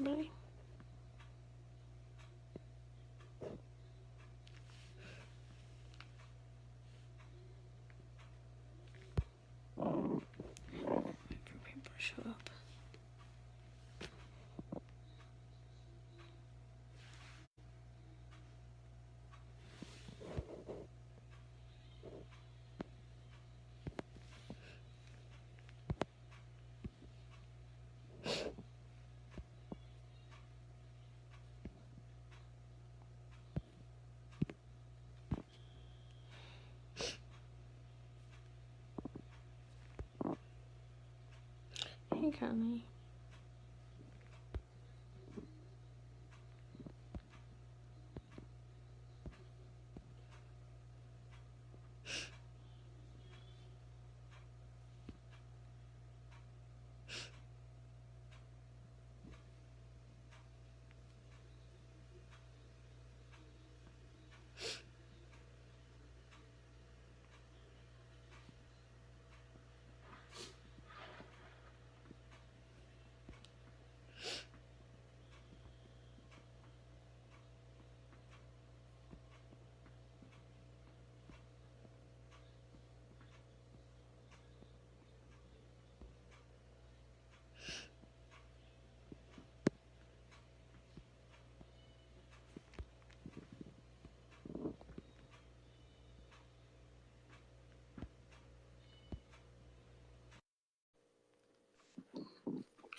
somebody. Wait for people to show up. Hey, Connie.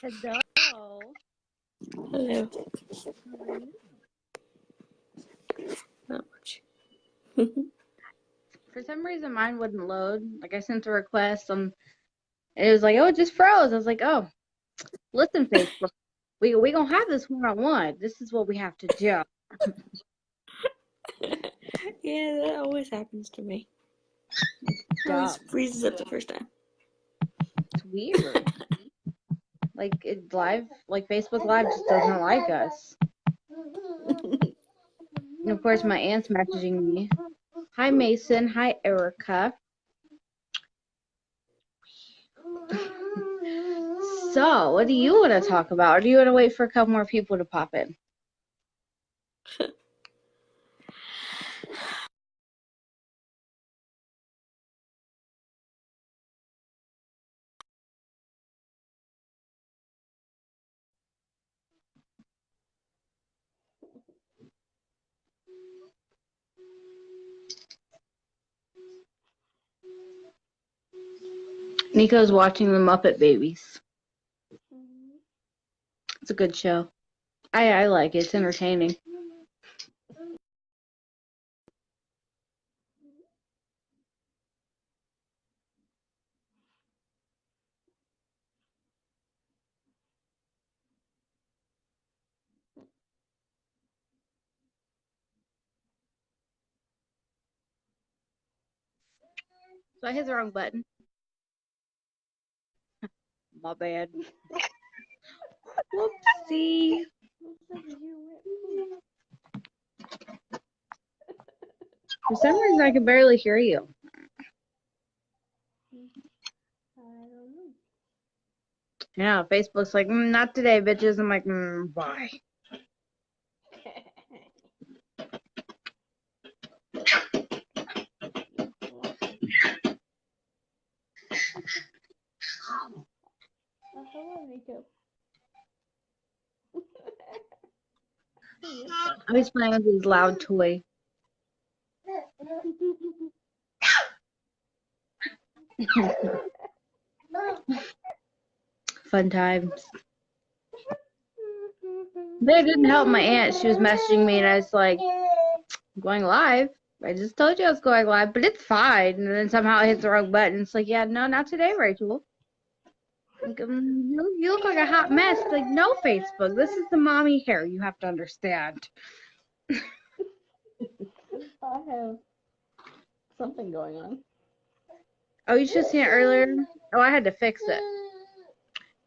Hello. Hello. How are you? Not much. For some reason, mine wouldn't load. Like, I sent a request, and it was like, oh, it just froze. I was like, oh, listen, Facebook, we gonna have this one-on-one. This is what we have to do. Yeah, that always happens to me. It Dumb. always freezes up the first time. It's weird. Like, it live, like Facebook Live just doesn't like us. And of course, my aunt's messaging me. Hi, Mason. Hi, Erica. So, what do you want to talk about? Or do you want to wait for a couple more people to pop in? Nico's watching the Muppet Babies. It's a good show. I like it. It's entertaining. So I hit the wrong button. My bad. Whoopsie. For some reason, I can barely hear you. I don't know. Yeah, Facebook's like, not today, bitches. I'm like, why? Hello, Nico. I was playing with his loud toy. Fun times. But it didn't help my aunt. She was messaging me, and I was like, I'm going live. I just told you I was going live, but it's fine. And then somehow I hit the wrong button. It's like, yeah, no, not today, Rachel. Like, you look like a hot mess. Like, no, Facebook. This is the mommy hair. You have to understand. I have something going on. Oh, you should have seen it earlier. Oh, I had to fix it.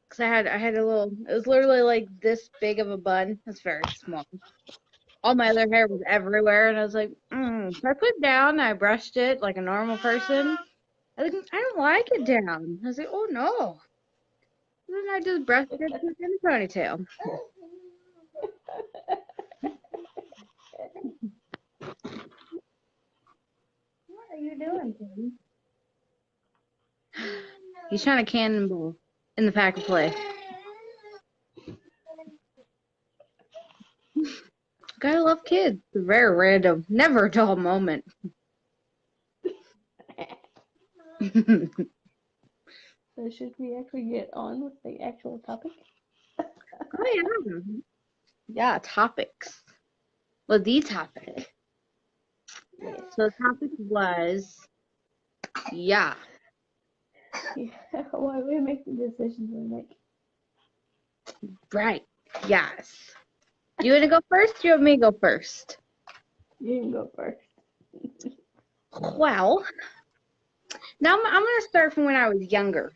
Cause I had a little. It was literally like this big of a bun. It's very small. All my other hair was everywhere, and I was like, So I put it down. And I brushed it like a normal person. I don't like it down. I was like, oh no. And then I just brushed it in a ponytail. What are you doing, Tim? He's trying to cannonball in the pack of play. Gotta love kids. It's very random. Never a dull moment. So should we actually get on with the actual topic? Oh, yeah. Yeah, topics. Well, the topic. Yes. So the topic was, yeah. Why we make the decisions we make. Right. Yes. You want to go first? You want me to go first? You can go first. Well, now I'm going to start from when I was younger.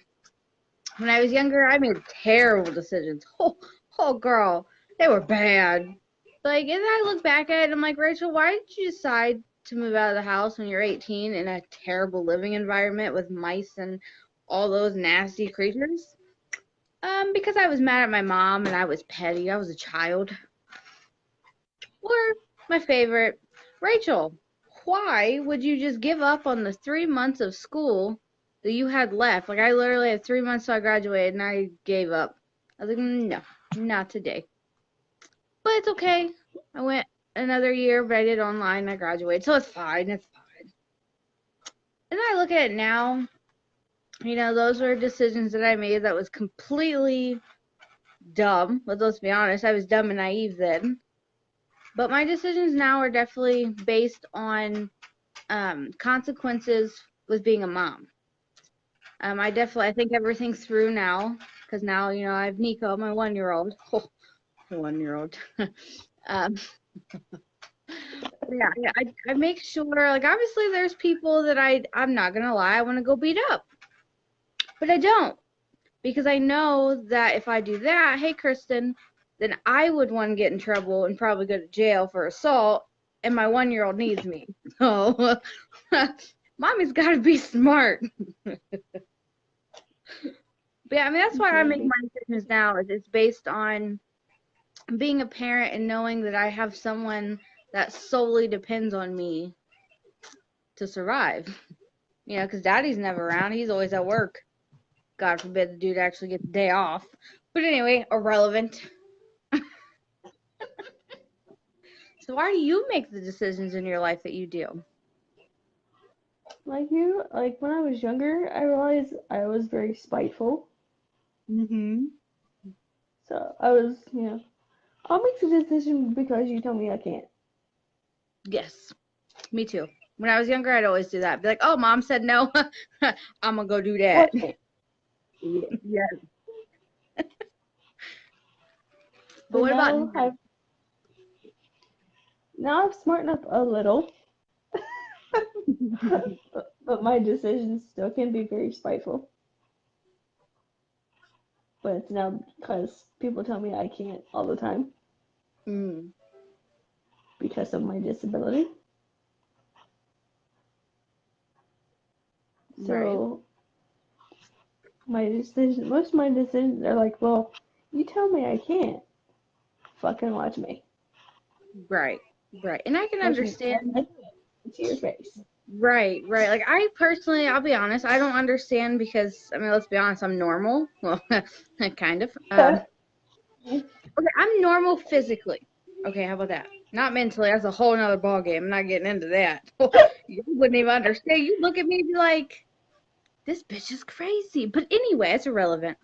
When I was younger, I made terrible decisions. Oh, girl, they were bad. Like, and I look back at it, and I'm like, Rachel, why did you decide to move out of the house when you're 18 in a terrible living environment with mice and all those nasty creatures? Because I was mad at my mom and I was petty. I was a child. Or my favorite, Rachel, why would you just give up on the 3 months of school that you had left? Like, I literally had 3 months till I graduated and I gave up. I was like, no, not today. But it's okay. I went another year, but I did online. I graduated, so it's fine. It's fine. And I look at it now. You know, those were decisions that I made that was completely dumb. But let's be honest, I was dumb and naive then. But my decisions now are definitely based on consequences with being a mom. I think everything's through now because now, you know, I have Nico, my 1-year-old. Oh, 1-year-old. Yeah, I make sure, like, obviously there's people that I'm not gonna lie, I want to go beat up, but I don't, because I know that if I do that, hey Kristen, then I would want to get in trouble and probably go to jail for assault, and my 1-year-old needs me. So mommy's got to be smart. But yeah, I mean, that's why I make my decisions now, is it's based on being a parent and knowing that I have someone that solely depends on me to survive. You know, because daddy's never around. He's always at work. God forbid the dude actually gets a day off. But anyway, irrelevant. So why do you make the decisions in your life that you do? Like you, like when I was younger, I realized I was very spiteful. Mm-hmm. So I was, I'll make the decision because you tell me I can't. Yes, me too. When I was younger, I'd always do that. Be like, oh, mom said no. I'm going to go do that. Yeah. But what about now? Now I've smartened up a little. but my decisions still can be very spiteful. But it's now because people tell me I can't all the time. Because of my disability. So most of my decisions are like, well, you tell me I can't. Fucking watch me. Right. And I can understand. It's your face. Right. Like, I personally, I'll be honest, I don't understand because, I mean, let's be honest, I'm normal. Well, kind of. Okay, I'm normal physically. Okay, how about that? Not mentally. That's a whole nother ballgame. I'm not getting into that. You wouldn't even understand. You look at me and be like, this bitch is crazy. But anyway, it's irrelevant.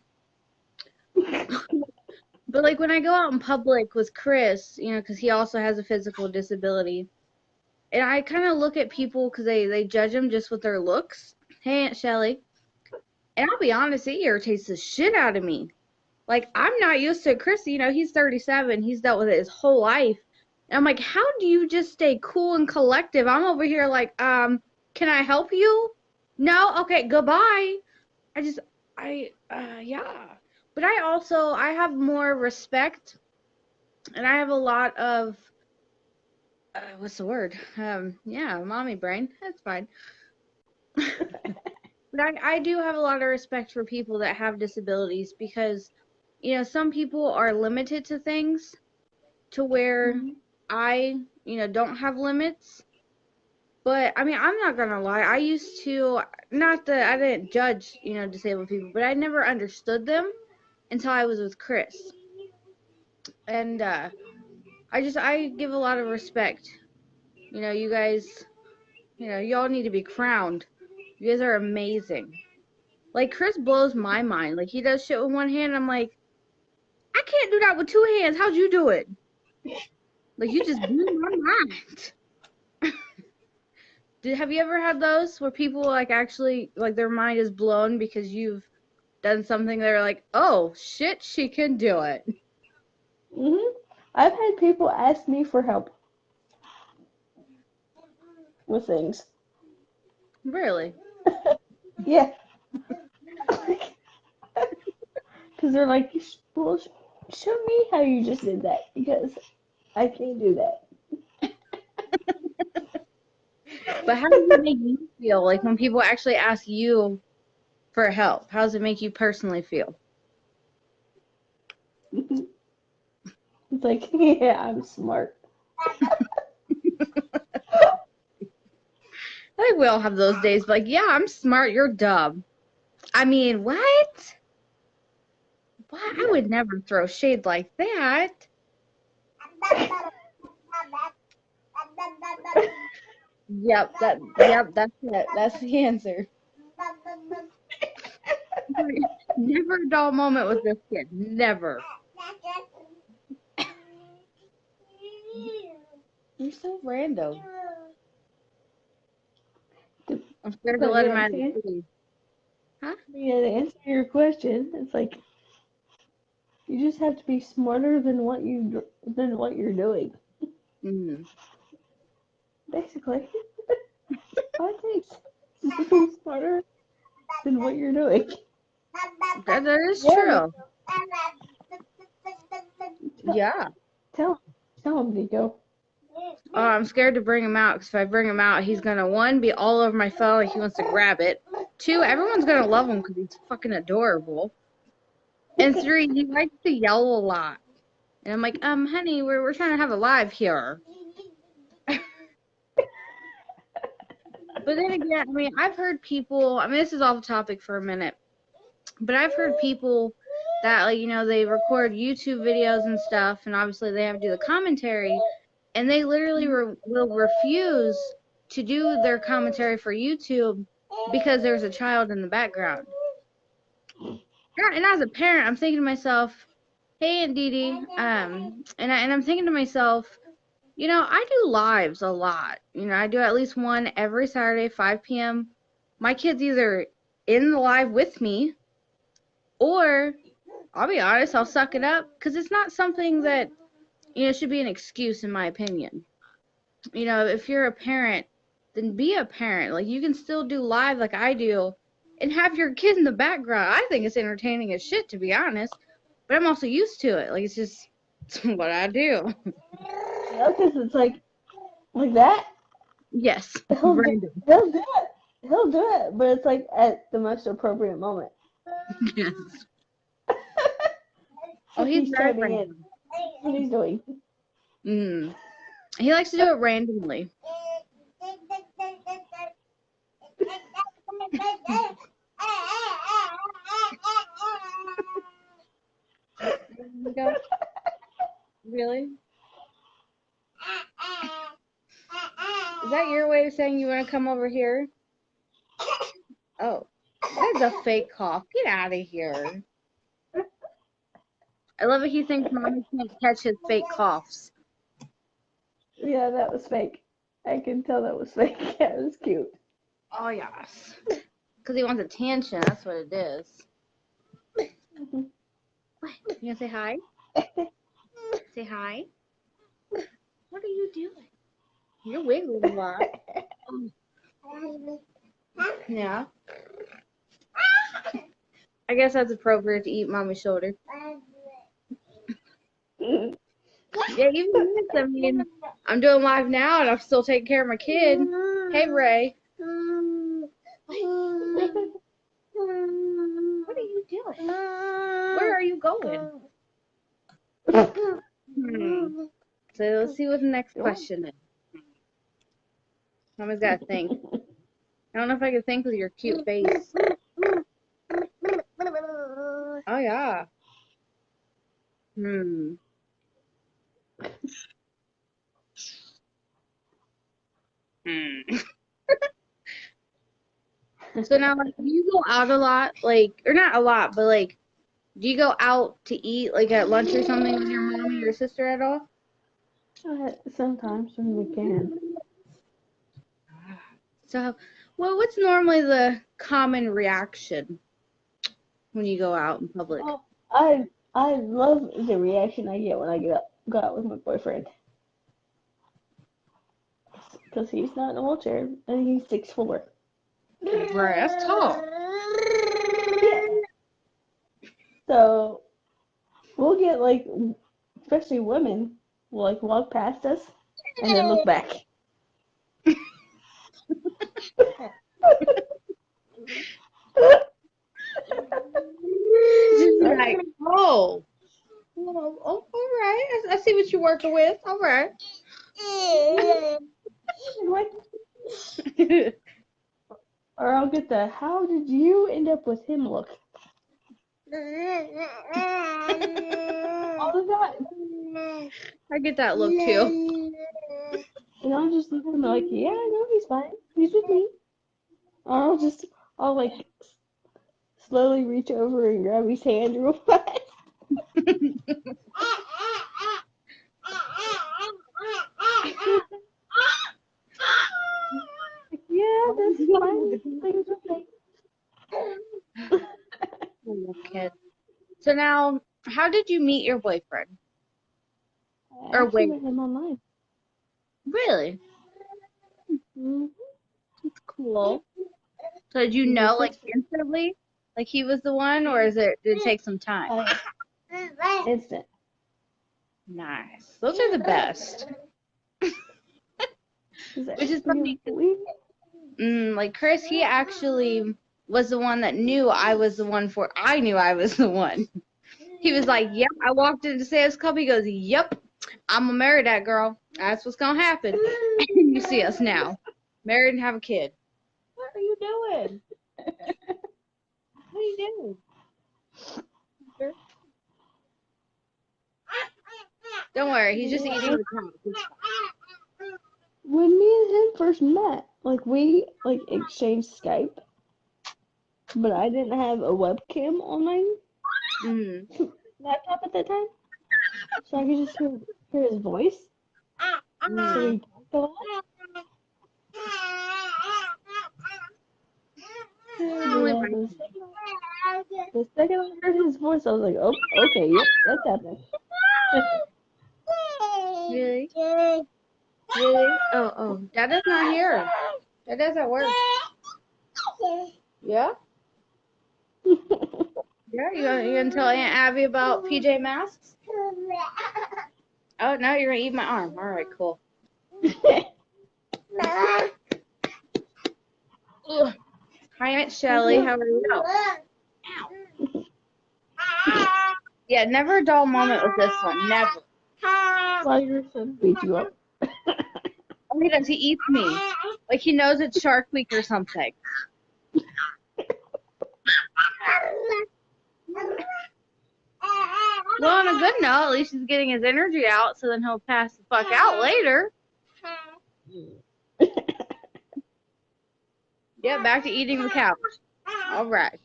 But, like, when I go out in public with Chris, you know, because he also has a physical disability, and I kind of look at people because they judge them just with their looks. Hey, Aunt Shelly. And I'll be honest, it irritates the shit out of me. Like, I'm not used to Chris, you know, he's 37. He's dealt with it his whole life. And I'm like, how do you just stay cool and collective? I'm over here like, can I help you? No? Okay, goodbye. Yeah. But I have more respect, and I have a lot of, what's the word? Yeah, mommy brain. That's fine. But I do have a lot of respect for people that have disabilities because, you know, some people are limited to things to where Mhm. I, don't have limits. But I mean, I'm not gonna lie. I used to, not that I didn't judge, disabled people, but I never understood them until I was with Chris. And I give a lot of respect. You guys, y'all need to be crowned. You guys are amazing. Like, Chris blows my mind. Like, he does shit with one hand. I'm like, I can't do that with two hands. How'd you do it? Like, you just blew my mind. Have you ever had those where people, like, actually, like, their mind is blown because you've done something they're like, oh, shit, she can do it. Mhm. I've had people ask me for help with things. Really? Yeah. Because they're like, well, show me how you just did that because I can't do that. But how does it make you feel? Like, when people actually ask you for help, how does it make you personally feel? It's like, yeah, I'm smart. I think we all have those days. Like, yeah, I'm smart. You're dumb. I mean, what? What? I Yeah. would never throw shade like that. Yep, that's it. That's the answer. Never a dull moment with this kid. Never. You're so random. I'm scared to But let him yeah, out of the cage. Huh? yeah, to answer your question, it's like you just have to be smarter than what you're doing. Mm. Basically, all it takes is to be smarter than what you're doing. That is Yeah, true. tell Yeah. tell, tell him, Nico. Oh, I'm scared to bring him out because if I bring him out, he's gonna, one, be all over my phone like he wants to grab it. Two, everyone's gonna love him because he's fucking adorable. And three, he likes to yell a lot. And I'm like, honey, we're trying to have a live here. But then again, I mean, I've heard people, I mean, this is off topic for a minute, but I've heard people that, like, they record YouTube videos and stuff, and obviously they have to do the commentary, and they literally will refuse to do their commentary for YouTube because there's a child in the background. And as a parent, I'm thinking to myself, hey, Aunt Dee Dee, and I'm thinking to myself, I do lives a lot. I do at least one every Saturday, 5 p.m. My kid's either in the live with me, or I'll be honest, I'll suck it up because it's not something that, should be an excuse, in my opinion. If you're a parent, then be a parent. Like, you can still do live like I do and have your kid in the background. I think it's entertaining as shit, to be honest. But I'm also used to it. Like, it's what I do. Yeah, because it's like that. Yes, He'll do, random. he'll do it. He'll do it, but it's like at the most appropriate moment. Yes. Oh, Like he's he's very chiming in. random. What he's doing. He likes to do it randomly. There you go. Really? Is that your way of saying you want to come over here? Oh, that's a fake cough. Get out of here. I love it. He thinks mommy can't catch his fake coughs. Yeah, that was fake. I can tell that was fake. Yeah, it was cute. Oh, yes. Because he wants attention. That's what it is. Mm-hmm. What? You want to say hi? Say hi. What are you doing? You're wiggling a lot. Yeah. I guess that's appropriate to eat mommy's shoulder. Yeah, even this, I mean, I'm doing live now and I'm still taking care of my kid. Hey, Ray. What are you doing? Where are you going? So let's see what the next Go on. question is. Mama's got to think. I don't know if I can think with your cute face. Oh, yeah. Hmm. So now, like, do you go out a lot? Like, or not a lot, but like, do you go out to eat, like at lunch or something with your mom or your sister at all? Sometimes when we can. So, well, what's normally the common reaction when you go out in public? Oh, I love the reaction I get when I go out with my boyfriend. Because he's not in a wheelchair and he's 6'4". Right, that's tall. Yeah. So we'll get like, especially women, will like walk past us and then look back. Like, oh, well, oh, all right. I see what you're working with. All right. Or I'll get the "How did you end up with him?" look all the time. I get that look too. And I'll just look at him like, "Yeah, I know he's fine. He's with me." Or I'll like slowly reach over and grab his hand real fast. Like, yeah, that's fine. Things okay. Kid. So now, how did you meet your boyfriend? I Or actually wait, met him online. really? Mm-hmm. That's cool. So did you He know was like 6'. instantly, like he was the one, or did it take some time? Instant. Nice. Those are the best. Which is funny. Like Chris, he actually was the one that knew I was the one for. I knew I was the one. He was like, "Yep." I walked into Sam's Club. He goes, "Yep, I'm gonna marry that girl. That's what's gonna happen." And you see us now, married and have a kid. What are you doing? What are you doing? Sure. Don't worry, he's just eating the couch. When me and him first met, like we like exchanged Skype, but I didn't have a webcam on my laptop at that time, so I could just hear his voice. So we talked a lot. The second I heard his voice, I was like, "Oh, okay, yep, that's happening." Really? Really? Oh. Dad is not here. Dad doesn't work. Yeah? Yeah? You gonna tell Aunt Abby about PJ Masks? Oh, no, you're gonna eat my arm. All right, cool. Ugh. Hi, Aunt Shelly. How are you? Ow. Yeah, never a dull moment with this one. Never. While your son beat you up. Oh, he does. He eats me. Like he knows it's Shark Week or something. Well, on a good note, at least he's getting his energy out, so then he'll pass the fuck out later. Yeah, back to eating the couch. All right.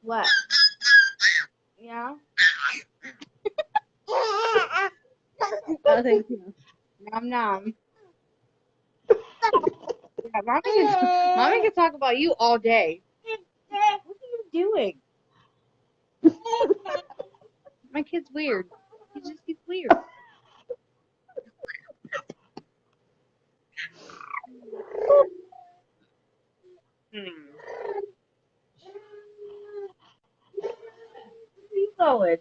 What? Yeah? Oh, thank you. Nom nom. Yeah, mommy can talk about you all day. What are you doing? My kid's weird. He's weird. Where are you going?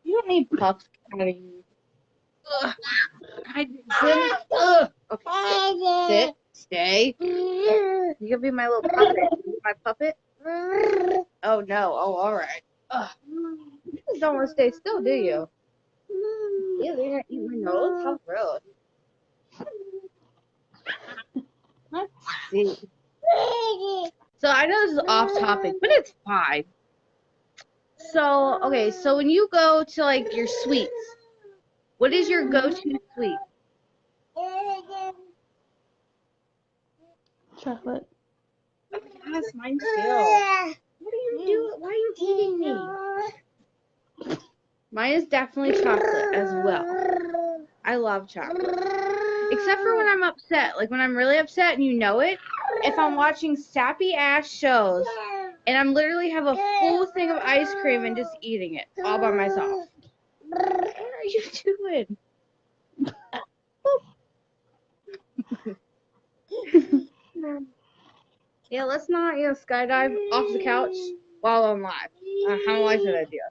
You don't need pups catting you. Ugh. Ugh. Okay, sit. Stay. You can be my little puppet. my puppet. Oh no. Oh, all right. Ugh. You just don't want to stay still, do you? Yeah, they're gonna eat my nose. How rude. Let's see. So I know this is off topic, but it's fine. So okay, so when you go to like your sweets, what is your go-to sweet? Chocolate. Yes, mine too. What are you doing? Why are you eating me? Mine is definitely chocolate as well. I love chocolate. Except for when I'm upset. Like when I'm really upset and you know it. If I'm watching sappy ass shows and I'm literally have a full thing of ice cream and just eating it all by myself. What are you doing? Yeah, let's not, skydive off the couch while I'm live. I don't like that idea.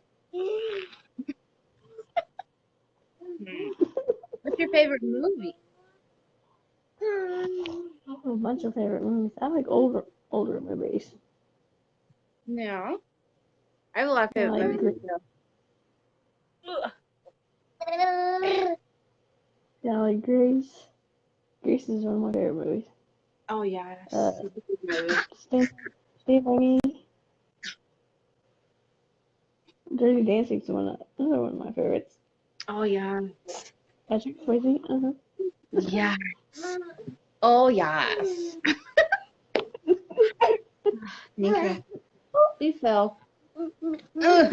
What's your favorite movie? I have a bunch of favorite movies. I like older movies. No. I have a lot of I favorite like movies. Yeah, I like Grace. Grace is one of my favorite movies. Oh, yeah. Stand by Me. Dirty Dancing's another one of my favorites. Oh, yeah. Patrick Swayze. Yes. Oh, yes. Nika. Please fell. You're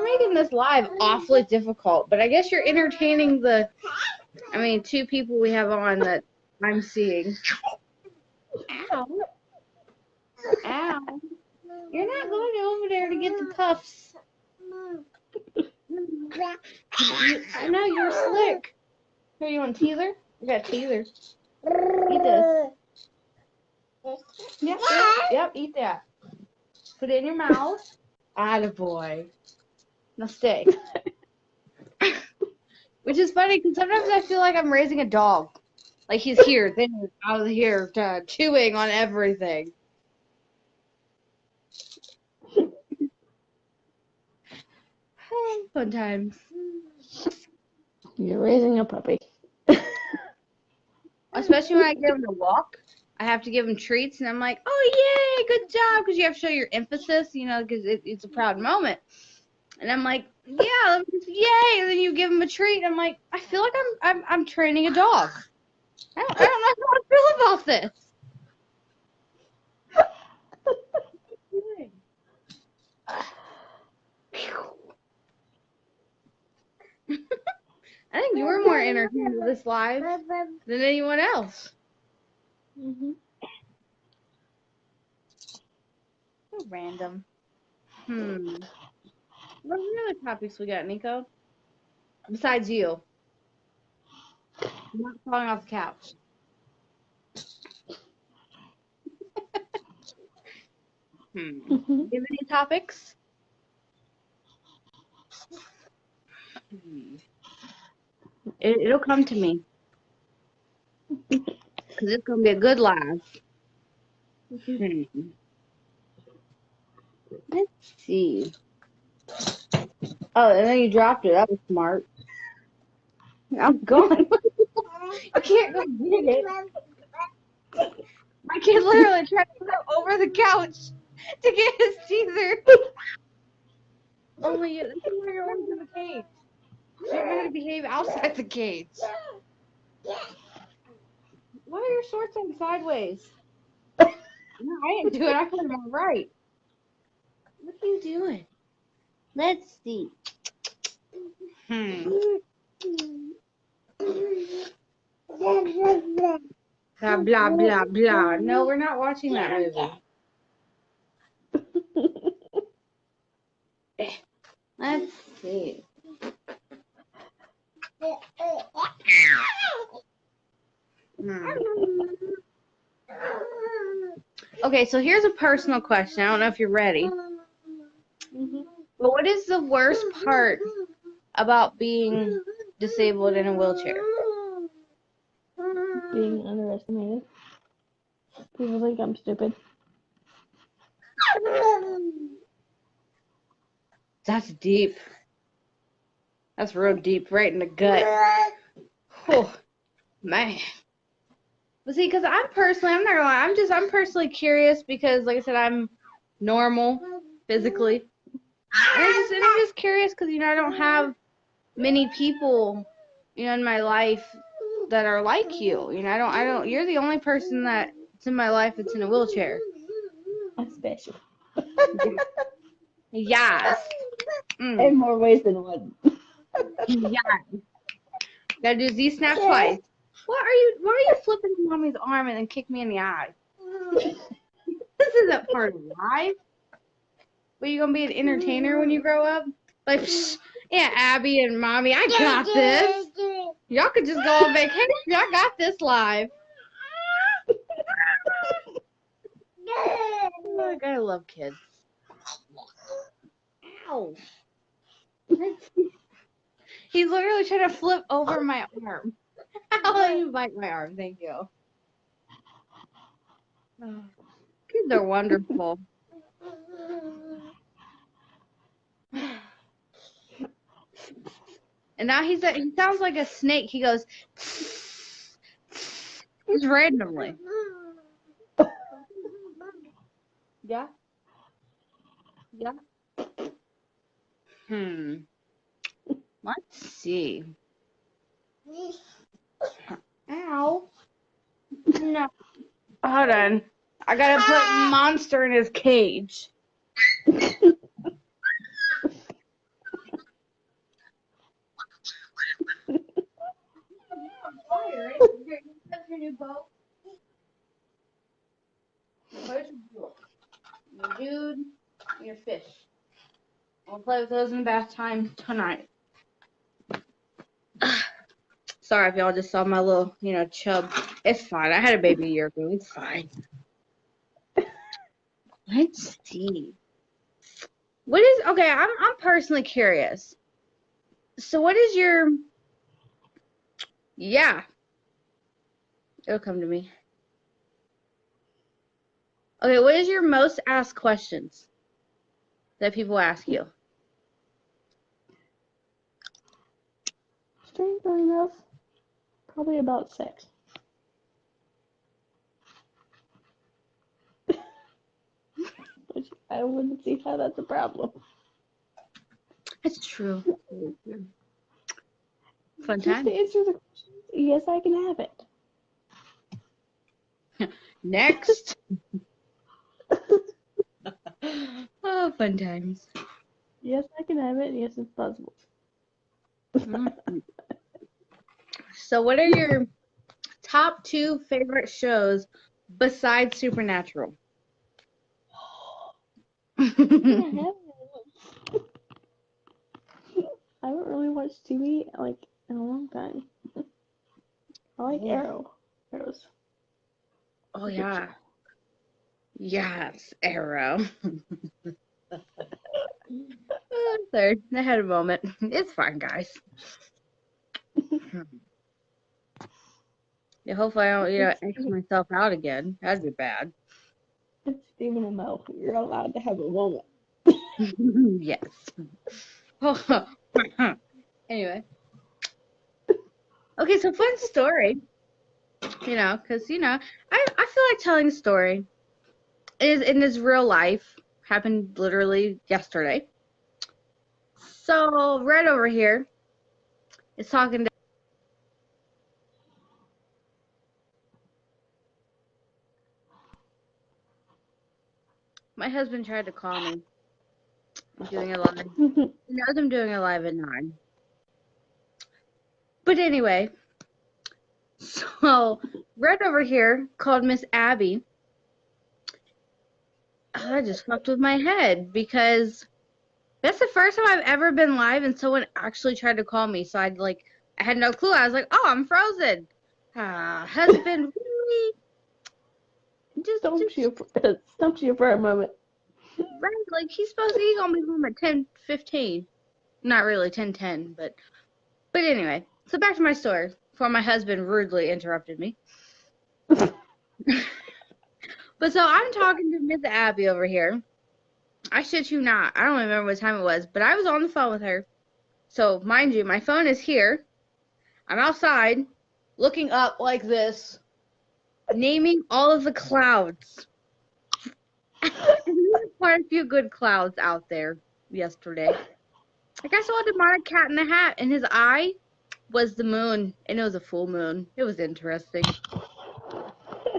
making this live awfully difficult, but I guess you're entertaining two people we have on that I'm seeing. Ow. Ow. You're not going over there to get the puffs. I know, you're slick. Here, you want a teaser? I got a teaser. Eat this. Yep, eat that. Put it in your mouth. Attaboy. Now stay. Which is funny because sometimes I feel like I'm raising a dog. Like he's here, then he's out of here, chewing on everything. Fun times. You're raising a puppy. Especially when I give him to walk. I have to give him treats, and I'm like, oh, yay, good job. Because you have to show your emphasis, because it's a proud moment. And I'm like, yeah, yay. And then you give him a treat, and I'm like, I feel like I'm training a dog. I don't know how I feel about this. I think you were more entertained with this live than anyone else. Mm-hmm. So random. What other topics we got, Nico? Besides you. I'm not falling off the couch. Do you have any topics? It'll come to me. Because it's going to be a good live. Let's see. Oh, and then you dropped it. That was smart. I'm gone. You can't go get it. My kid literally tried to go over the couch to get his teaser. Only this is where you're always in the cage. You don't know how to behave outside the cage. Why are your shorts on sideways? No, I didn't do it. I put them on right. What are you doing? Let's see. Blah, blah, blah, blah. No, we're not watching that movie. Let's see. Okay, so here's a personal question. I don't know if you're ready. But what is the worst part about being disabled in a wheelchair? Being underestimated. People think I'm stupid. That's deep. That's real deep, right in the gut. Oh, man. But see, because I'm not gonna lie, I'm personally curious because, like I said, I'm normal physically. And I'm just curious because, I don't have many people, in my life that are like you. You're the only person that's in my life that's in a wheelchair. I'm special. Yes. In more ways than one. Yeah. Gotta do Z snap twice. Why are you flipping mommy's arm and then kick me in the eye? This isn't part of life. But you gonna be an entertainer when you grow up? Like, psh, yeah, Abby and mommy, I got this. Y'all could just go on vacation. I got this live. Oh, I love kids. Ow. He's literally trying to flip over my arm. I'll let you bite my arm. Thank you. Oh, kids are wonderful. And now he sounds like a snake. He goes just randomly. Yeah. Yeah. Let's see. Ow. No. Hold on. I gotta put Monster in his cage. Your new boat. Where's your dude, and your fish. I'll play with those in the bath time tonight. Sorry if y'all just saw my little, chub. It's fine. I had a baby a year ago. It's fine. Let's see. Okay, I'm personally curious. So what is your, yeah, it'll come to me. Okay, what is your most asked questions that people ask you? Strangely enough, probably about sex. Which I wouldn't see how that's a problem. That's true. Fun Just time. to answer the question, yes, I can have it. Next. Oh, fun times. Yes, I can have it. Yes, it's possible. So what are your top 2 favorite shows besides Supernatural? I haven't really watched TV in a long time. I like Arrows. Oh yeah. Yes, Arrow. Third, I had a moment. It's fine, guys. Yeah, hopefully I don't, X myself out again. That'd be bad. It's Stephen and Mel. You're allowed to have a moment. Yes. Anyway. Okay, so fun story. Because I feel like telling a story is in this real life. Happened literally yesterday. So Red over here is talking to my husband tried to call me. I'm doing a live. He knows I'm doing a live at 9. But anyway, so Red over here called Miss Abby. I just fucked with my head because that's the first time I've ever been live and someone actually tried to call me. So I had no clue. I was like, oh, I'm frozen. Husband, really? Stumped you for a moment. Right, like he's gonna be home at 10:15. Not really 10:10, but anyway. So back to my story before my husband rudely interrupted me. But so I'm talking to Miss Abby over here. I shit you not. I don't remember what time it was, but I was on the phone with her. So mind you, my phone is here. I'm outside, looking up like this, naming all of the clouds. There were quite a few good clouds out there yesterday. Like I saw a demonic cat in the hat, and his eye was the moon, and it was a full moon. It was interesting.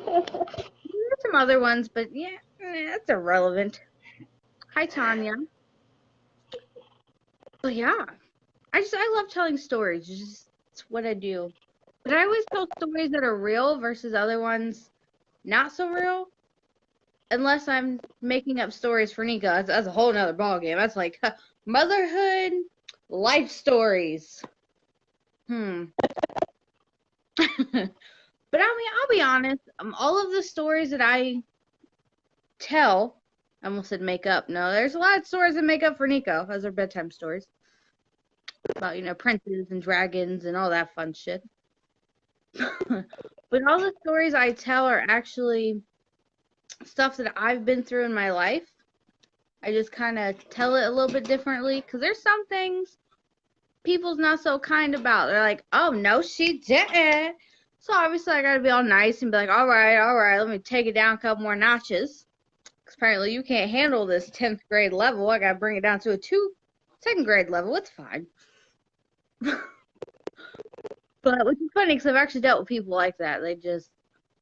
There's some other ones, but yeah, that's irrelevant. Hi, Tanya. But yeah, I love telling stories. It's what I do. But I always tell stories that are real versus other ones not so real. Unless I'm making up stories for Nika. That's a whole nother ballgame. That's like motherhood, life stories. But I mean, I'll be honest. All of the stories that I tell, I almost said make up. No, there's a lot of stories that make up for Nico. Those are bedtime stories about princes and dragons and all that fun shit. But all the stories I tell are actually stuff that I've been through in my life. I just kind of tell it a little bit differently because there's some things people's not so kind about. They're like, oh, no, she didn't. So obviously I got to be all nice and be like, all right, let me take it down a couple more notches. Because apparently you can't handle this 10th grade level. I got to bring it down to a 2nd grade level. It's fine. But which is funny because I've actually dealt with people like that. They just,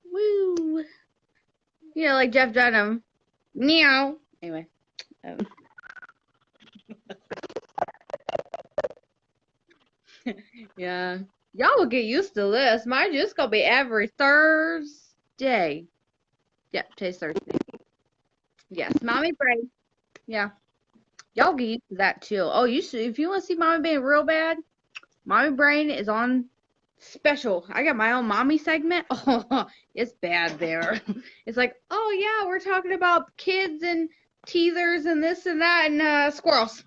woo. Like Jeff Dunham. Meow. Anyway. Yeah. Y'all will get used to this. Mine just gonna be every Thursday. Yep, today's Thursday. Yes, Mommy Brain. Yeah. Y'all get used to that too. Oh, if you want to see Mommy being real bad, Mommy Brain is on special. I got my own mommy segment. Oh, it's bad there. It's like, oh yeah, we're talking about kids and teasers and this and that and squirrels.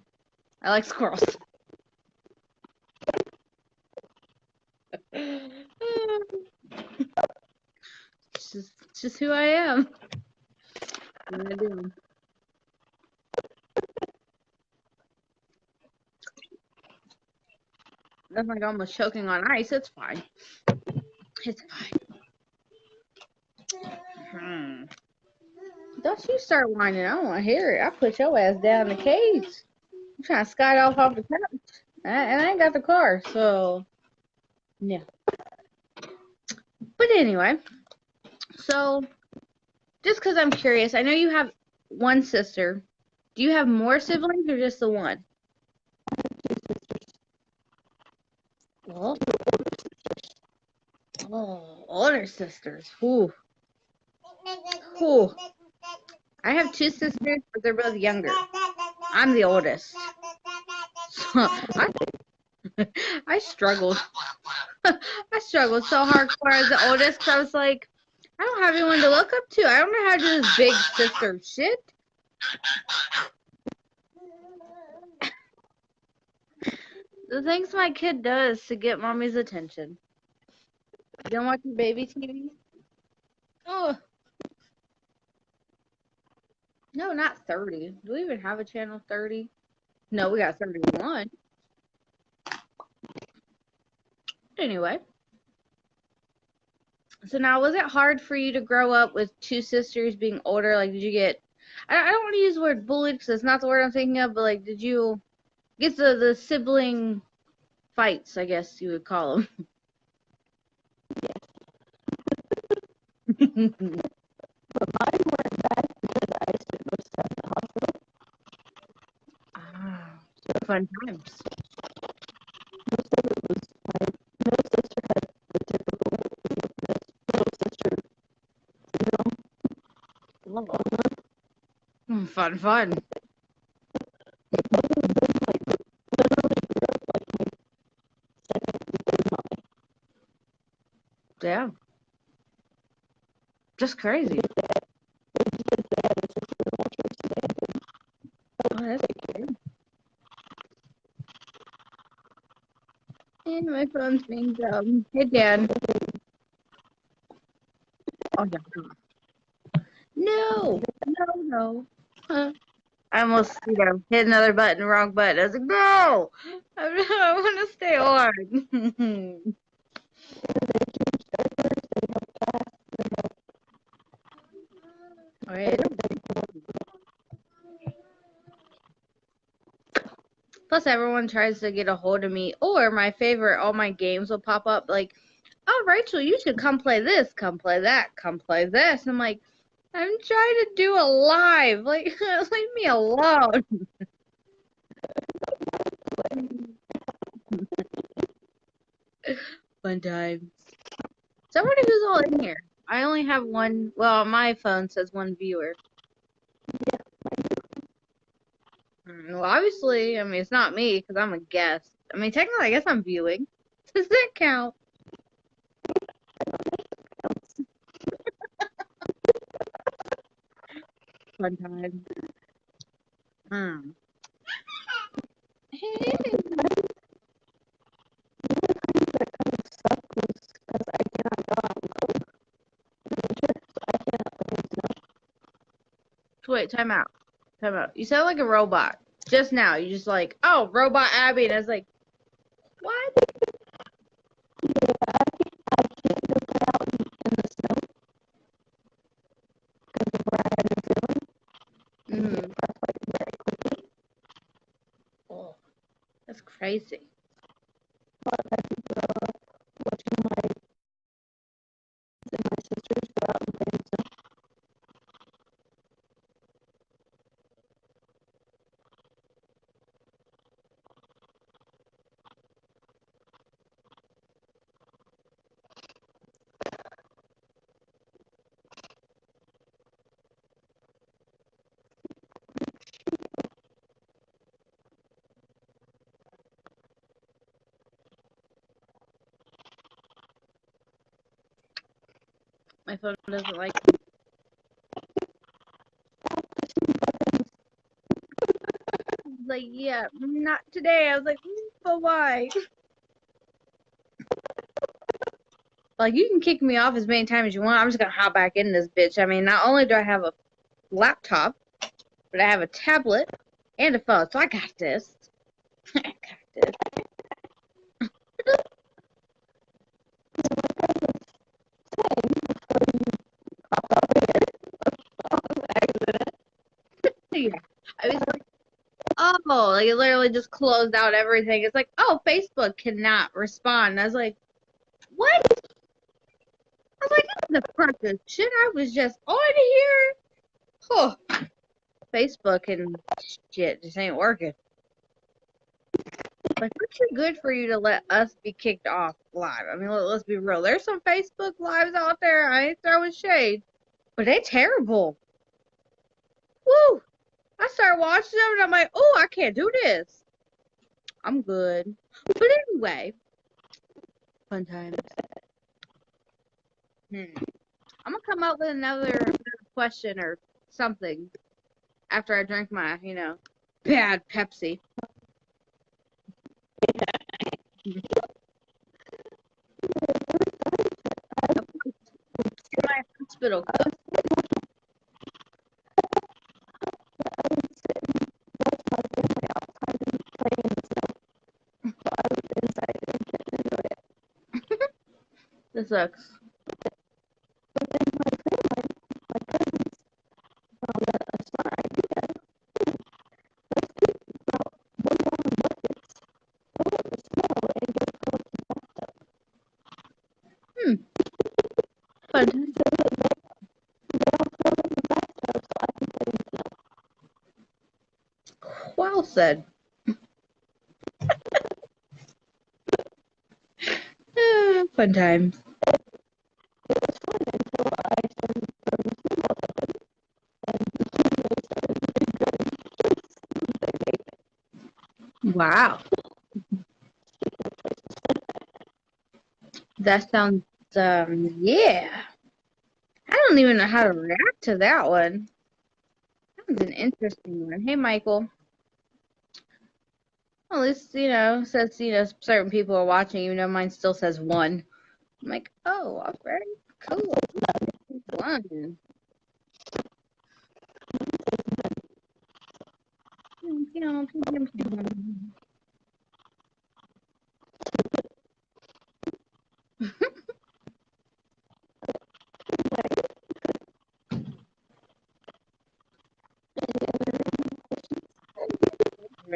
I like squirrels. It's just who I am. What am I doing? That's like almost choking on ice. It's fine. It's fine. Don't you start whining. I don't want to hear it. I put your ass down in the cage. I'm trying to skate off the couch. And I ain't got the car, so yeah. But anyway, so just because I'm curious, I know you have one sister. Do you have more siblings or just the one? Well, oh, older sisters. Ooh. Ooh. I have 2 sisters, but they're both younger. I'm the oldest. So I struggled. I struggled so hardcore as the oldest because I was like, I don't have anyone to look up to. I don't know how to do this big sister shit. The things my kid does to get mommy's attention. You don't watch your baby TV? Oh. No, not 30. Do we even have a channel 30? No, we got 31. Anyway. So now, was it hard for you to grow up with 2 sisters being older? Like, did you get... I don't want to use the word bullied because it's not the word I'm thinking of, but, like, did you get the sibling fights, I guess you would call them? But mine weren't bad because I spent most of the time in the hospital. Ah, fun times. Most of it was my middle sister had the typical little sister syndrome. Fun. Both of them literally grew up like my second and third mommy. Yeah. Just crazy. Because they had a sister in wheelchair, so they had to Oh, that's scary. And my phone's being dumb. Hey, Dan. Oh, yeah. No, no. Huh. I almost, hit another button, wrong button. I was like, no, I want to stay on. All right. Plus, everyone tries to get a hold of me, or my favorite, all my games will pop up like, oh, Rachel, you should come play this, come play that, come play this. And I'm like, I'm trying to do a live. Like, leave me alone. Fun time. Somebody who's all in here. I only have one. Well, my phone says one viewer. Well, obviously, I mean, it's not me because I'm a guest. I mean, technically, I guess I'm viewing. Does that count? Fun time. Wait, time out. Time out. You sound like a robot. Just now. You just like, oh, robot Abby. And I was like, what? Mm. Oh, that's crazy. My phone doesn't like me. Like, yeah, not today. I was like, but why? Like, you can kick me off as many times as you want. I'm just gonna hop back in this bitch. I mean, not only do I have a laptop, but I have a tablet and a phone, so I got this. I got this. Yeah. I was like, oh, like it literally just closed out everything. It's like, oh, Facebook cannot respond. And I was like, what? I was like, this is the fucking shit I was just on here. Oh, Facebook and shit just ain't working. Like, what's too good for you to let us be kicked off live? I mean, let's be real. There's some Facebook lives out there. I ain't throwing shade, but they terrible. Woo! I started watching them and I'm like, oh, I can't do this. I'm good. But anyway, fun times. I'm gonna come up with another question or something after I drink my, bad Pepsi. My hospital cup. This sucks. Fun. Well said. Fun times. Wow. That sounds, yeah. I don't even know how to react to that one. That was an interesting one. Hey, Michael. Well, at least, says, certain people are watching, even though mine still says one. I'm like, oh, all right, cool. One.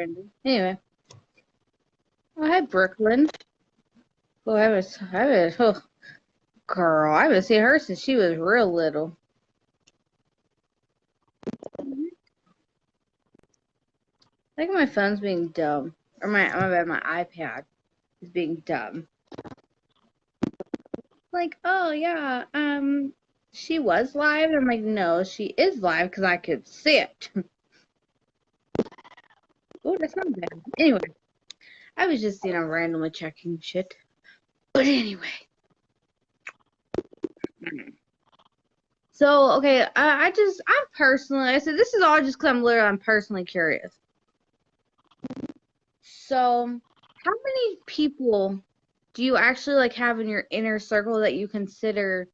Brandon. Anyway. Oh, hi, Brooklyn. Oh, oh, girl, I haven't seen her since she was real little. I think my phone's being dumb. Or my iPad is being dumb. Like, oh yeah, she was live. I'm like, no, she is live because I could see it. Oh, that's not bad. Anyway, I was just, randomly checking shit. But anyway. So, okay, I'm personally, I said this is all just because I'm personally curious. So, how many people do you actually like have in your inner circle that you consider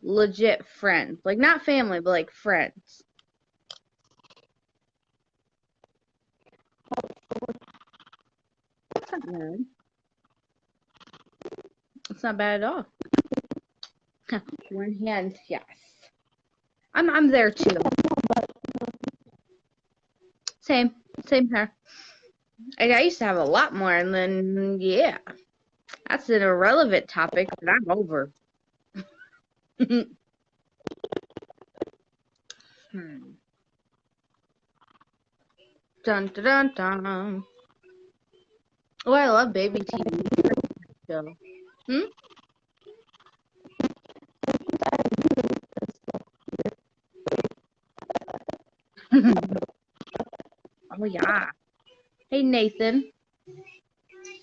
legit friends? Like not family, but like friends. That's not bad. It's not bad at all. One hand, yes. I'm there too. Same here. I used to have a lot more, and then yeah, that's an irrelevant topic that I'm over. Dun dun dun dun. Oh, I love baby TV. So. Oh yeah. Hey Nathan.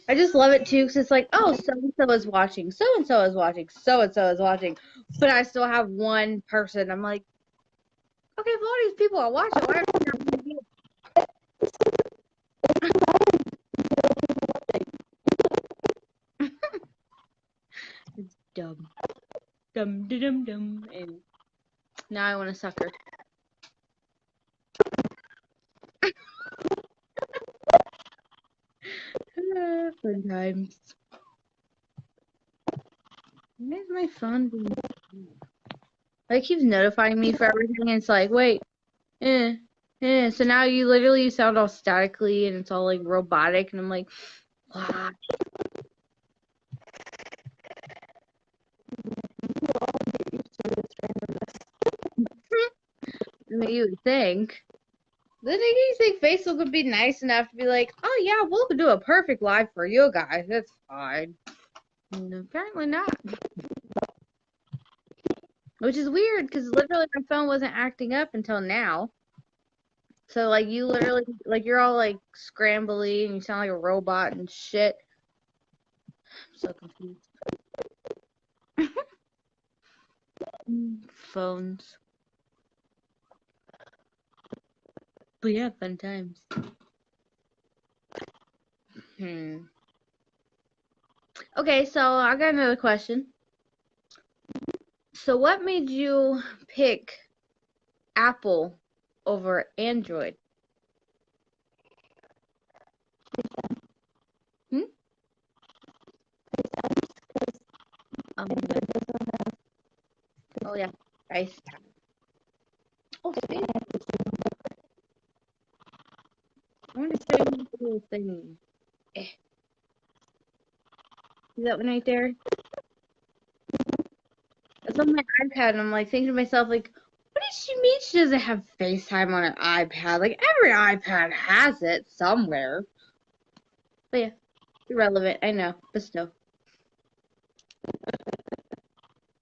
I just love it too because it's like, oh, so and so is watching, so and so is watching, so and so is watching, but I still have one person. I'm like, okay, if all these people are watching, why are you not? It's dumb, dumb, dumb, dumb, and now I want to suck her. Fun times. Why is my phone being? Like, it keeps notifying me for everything, and it's like, wait, So now you sound all statically, and it's all like robotic, and I'm like, wow. I mean, you would think. Then you think Facebook would be nice enough to be like, oh yeah, we'll do a perfect live for you guys. That's fine. And apparently not. Which is weird because literally my phone wasn't acting up until now. So like you literally like you're all like scrambly and you sound like a robot and shit. I'm so confused. Phones. But yeah, fun times. Okay, so I got another question. So what made you pick Apple over Android? Oh yeah, FaceTime. Oh, see? I want to show you the little thing. See that one right there? It's on my iPad, and I'm like thinking to myself, like, what does she mean she doesn't have FaceTime on an iPad? Like every iPad has it somewhere. But yeah, irrelevant, I know, but still.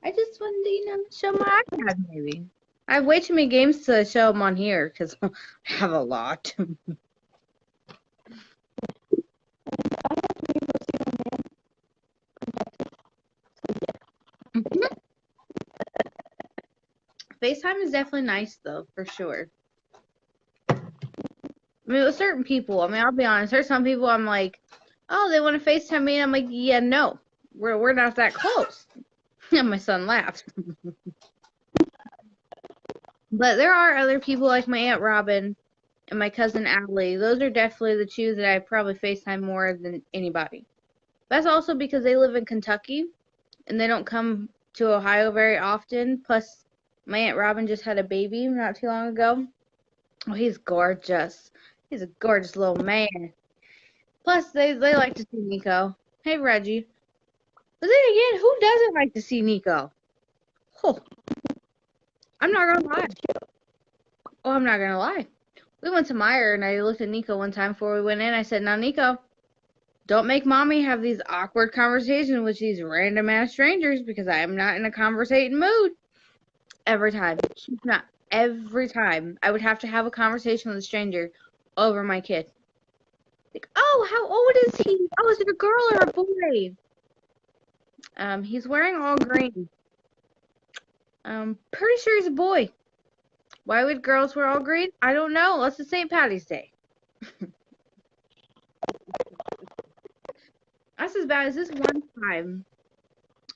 I just wanted to, show my iPad maybe. I have way too many games to show them on here because I have a lot. FaceTime is definitely nice though, for sure. I mean, with certain people, I mean, I'll be honest, there's some people I'm like, oh, they want to FaceTime me, and I'm like, yeah, no, we're not that close. And my son laughed. But there are other people like my Aunt Robin and my cousin Allie. Those are definitely the two that I probably FaceTime more than anybody. That's also because they live in Kentucky and they don't come to Ohio very often. Plus, my Aunt Robin just had a baby not too long ago. Oh, he's gorgeous. He's a gorgeous little man. Plus, they like to see Nico. Hey, Reggie. But then again, who doesn't like to see Nico? Oh, I'm not gonna lie. Oh, I'm not gonna lie. We went to Meyer and I looked at Nico one time before we went in. I said, "Now, Nico, don't make mommy have these awkward conversations with these random ass strangers because I am not in a conversating mood." Every time. She's not. Every time. I would have to have a conversation with a stranger over my kid. Like, oh, how old is he? Oh, is it a girl or a boy? He's wearing all green. Pretty sure he's a boy. Why would girls wear all green? I don't know. Unless it's St. Patty's Day. That's as bad as this one time.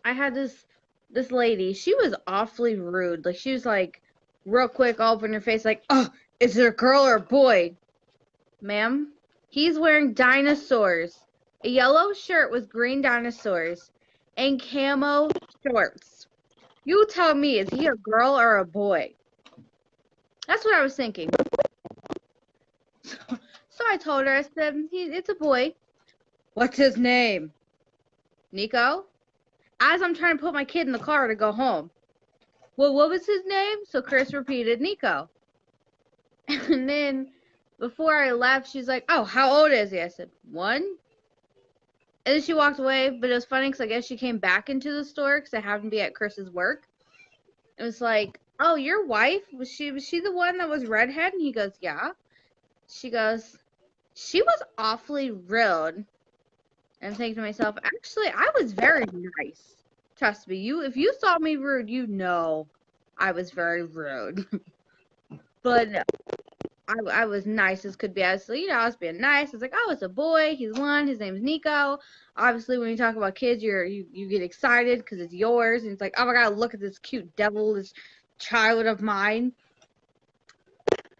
I had this lady. She was awfully rude. Like, she was like, real quick, all up in her face, like, oh, is it a girl or a boy? Ma'am, he's wearing dinosaurs. A yellow shirt with green dinosaurs and camo shorts. You tell me, is he a girl or a boy? That's what I was thinking. So I told her, I said, it's a boy. What's his name? Nico? As I'm trying to put my kid in the car to go home. Well, what was his name? So Chris repeated, Nico. And then before I left, she's like, oh, how old is he? I said, 1. And then she walked away, but it was funny because I guess she came back into the store because I happened to be at Chris's work. It was like, oh, your wife? Was she the one that was redhead? And he goes, yeah. She goes, she was awfully rude. And I'm thinking to myself, actually, I was very nice. Trust me, if you saw me rude, you know I was very rude. But no, I was nice as could be. I was being nice. I was like, oh, it's a boy. He's 1. His name's Nico. Obviously, when you talk about kids, you get excited because it's yours. And it's like, oh my God, look at this cute devil, this child of mine.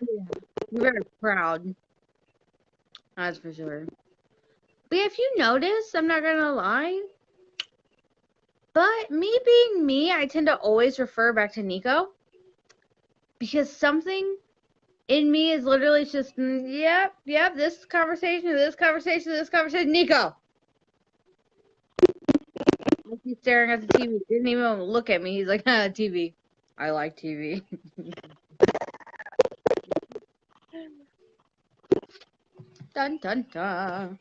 Yeah, you're very proud. That's for sure. But if you notice, I'm not gonna lie. But me being me, I tend to always refer back to Nico. Because something in me is literally just, yep, this conversation, Nico. He's staring at the TV. He didn't even look at me. He's like, TV. I like TV. Dun, dun, dun.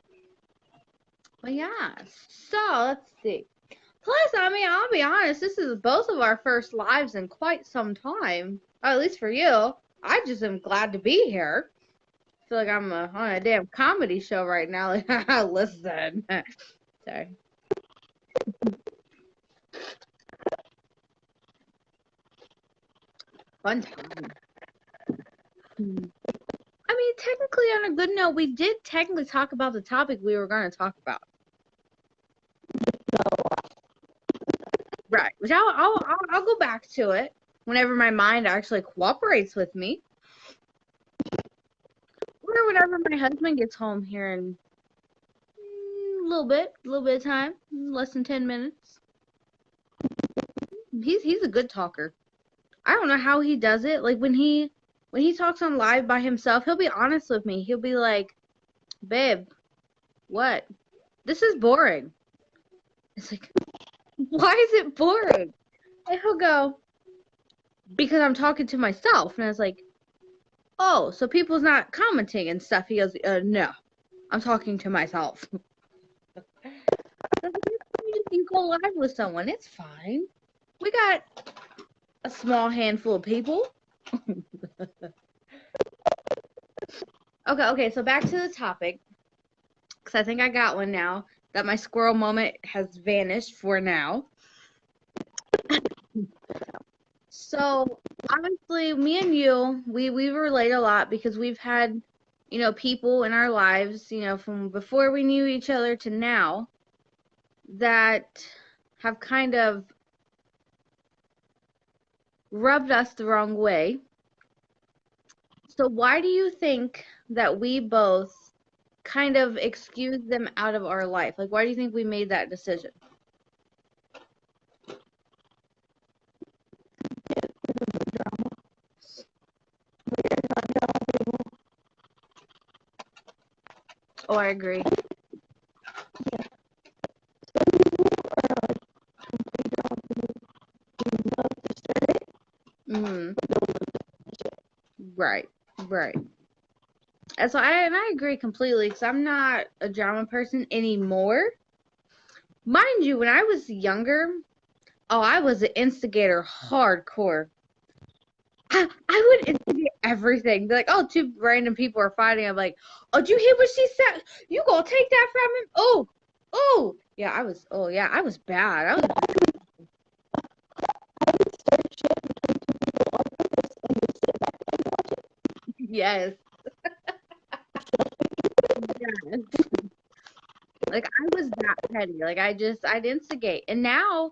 But yeah, so let's see. Plus, I mean, I'll be honest, this is both of our first lives in quite some time. Or at least for you. I just am glad to be here. I feel like I'm on a damn comedy show right now. Like, listen. Sorry. Fun time. I mean, technically, on a good note, we did technically talk about the topic we were going to talk about. Right. Which I'll go back to it whenever my mind actually cooperates with me. Or whenever my husband gets home here in a little bit of time, less than 10 minutes. He's a good talker. I don't know how he does it. Like when he talks on live by himself, he'll be honest with me. He'll be like, "Babe, what? This is boring." It's like, why is it boring? And he'll go, because I'm talking to myself. And I was like, oh, so people's not commenting and stuff. He goes, no, I'm talking to myself. You go live with someone, it's fine. We got a small handful of people. Okay, so back to the topic. Because I think I got one now. That my squirrel moment has vanished for now. So, obviously, me and you, we relate a lot because we've had, people in our lives, from before we knew each other to now that have kind of rubbed us the wrong way. So why do you think that we both kind of excused them out of our life? Like, why do you think we made that decision? Oh, I agree. Yeah. Some people are like complete opposite. They love to start it, Mm-hmm. but don't love to finish it. Right. Right. And so I agree completely because I'm not a drama person anymore. Mind you, when I was younger, oh, I was an instigator hardcore. I would instigate everything. Be like, oh, two random people are fighting. I'm like, oh, did you hear what she said? You gonna take that from him? Oh, oh, yeah, I was bad. I was, I would start shit between two people on purpose and just sit back and watch it. yes, yes. Like I was that petty. Like I'd instigate. And now,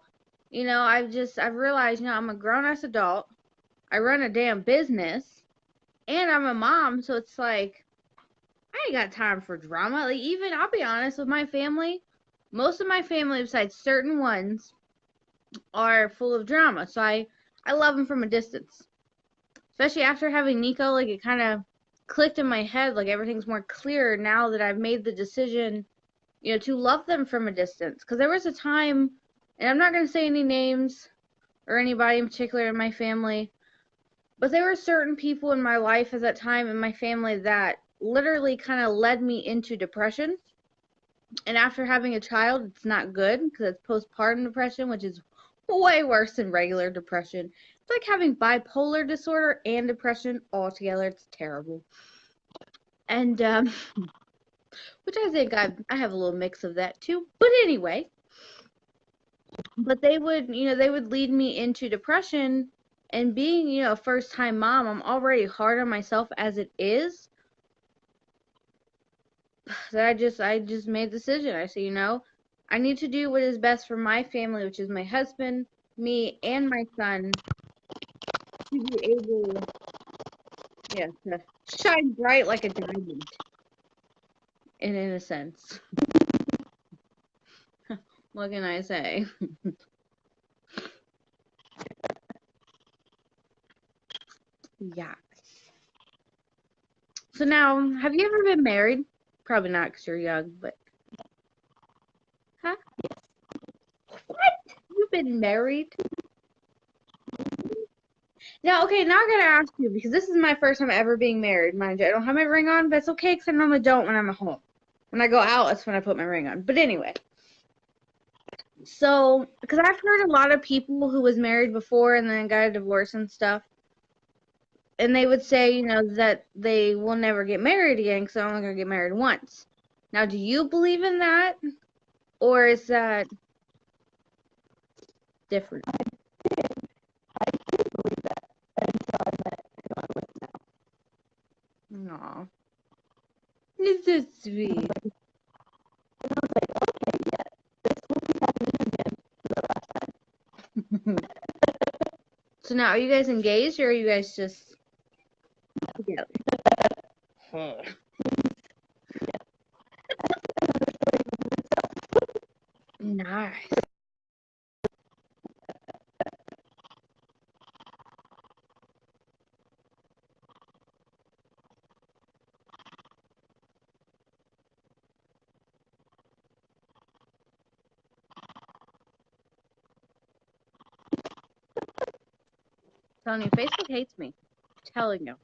I've realized, I'm a grown ass adult. I run a damn business and I'm a mom, so it's like I ain't got time for drama. Like even I'll be honest with my family, most of my family besides certain ones are full of drama. So I love them from a distance. Especially after having Nico, like it kind of clicked in my head, like everything's more clear now that I've made the decision, to love them from a distance. Because there was a time, and I'm not going to say any names or anybody in particular in my family, but there were certain people in my life at that time in my family that literally kind of led me into depression. And after having a child, it's not good because it's postpartum depression, which is way worse than regular depression. It's like having bipolar disorder and depression all together. It's terrible. And which I think I have a little mix of that too. But anyway, but they would lead me into depression. And being, a first time mom, I'm already hard on myself as it is. That I just made the decision. I said, I need to do what is best for my family, which is my husband, me, and my son, to be able, to shine bright like a diamond, in a sense. What can I say? Yeah. So now, have you ever been married? Probably not because you're young, but huh? What? You've been married? Now, okay, now I gotta ask you because this is my first time ever being married, mind you. I don't have my ring on, but it's okay because I normally don't when I'm at home. When I go out, that's when I put my ring on. But anyway, so because I've heard a lot of people who was married before and then got a divorce and stuff, and they would say, that they will never get married again because they're only gonna get married once. Now, do you believe in that, or is that different? I did believe that until I met who I'm with now. Aw, it's so sweet. And I was like, okay, yeah, this will be happening again for the last time. So now, are you guys engaged or are you guys just together? Huh. Yeah, that's another story within itself. Nice. Telling you, Facebook hates me. Telling you.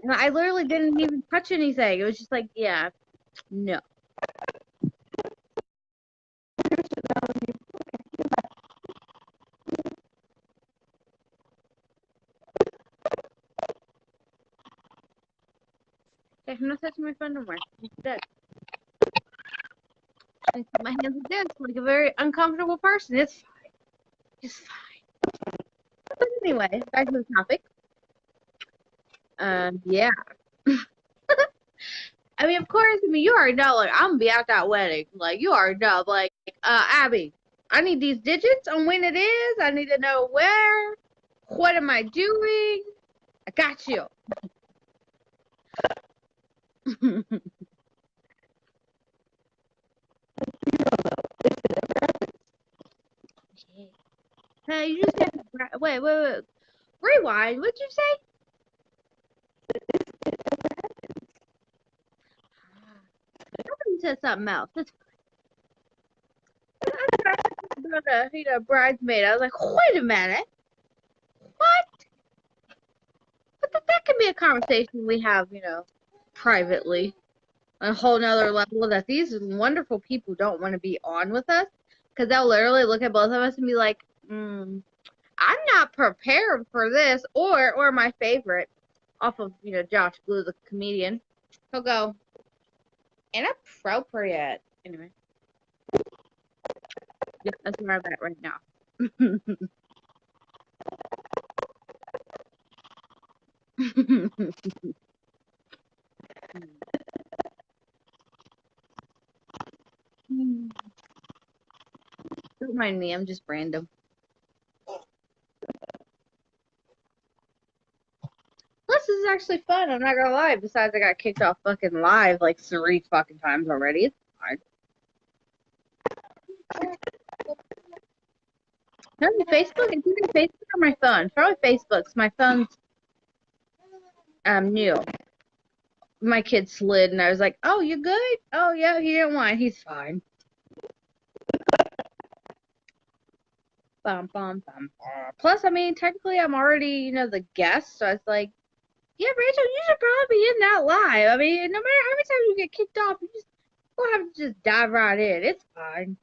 And I literally didn't even touch anything. It was just like, yeah, no. Okay, I'm not touching my phone no more. It's dead. I put my hands like this, like a very uncomfortable person. It's fine. It's fine. But anyway, back to the topic. Yeah. I mean, of course, you already know, like, I'm gonna be at that wedding. Like, you already know, like, Abby, I need these digits on when it is. I need to know where. What am I doing? I got you. Hey, you just have to, wait. Rewind. What'd you say? he said something else. It's about a bridesmaid. I was like, wait a minute. What? But that can be a conversation we have, privately. A whole nother level that these wonderful people don't want to be on with us. Because they'll literally look at both of us and be like, I'm not prepared for this. Or my favorite, off of, Josh Blue, the comedian, he'll go, inappropriate. Anyway. Yeah, that's where I'm at right now. Don't mind me, I'm just random. Plus, this is actually fun, I'm not gonna lie. Besides, I got kicked off fucking live like 3 fucking times already. It's fine. Probably Facebook? It's either Facebook or my phone. Probably Facebook, 'cause my phone's new. My kid slid, and I was like, oh, you good? Oh, yeah, he didn't want it. He's fine. Bum, bum, bum. Plus, I mean, technically, I'm already, the guest, so I was like, yeah, Rachel, you should probably be in that live. I mean, no matter how many times you get kicked off, you just will have to just dive right in. It's fine.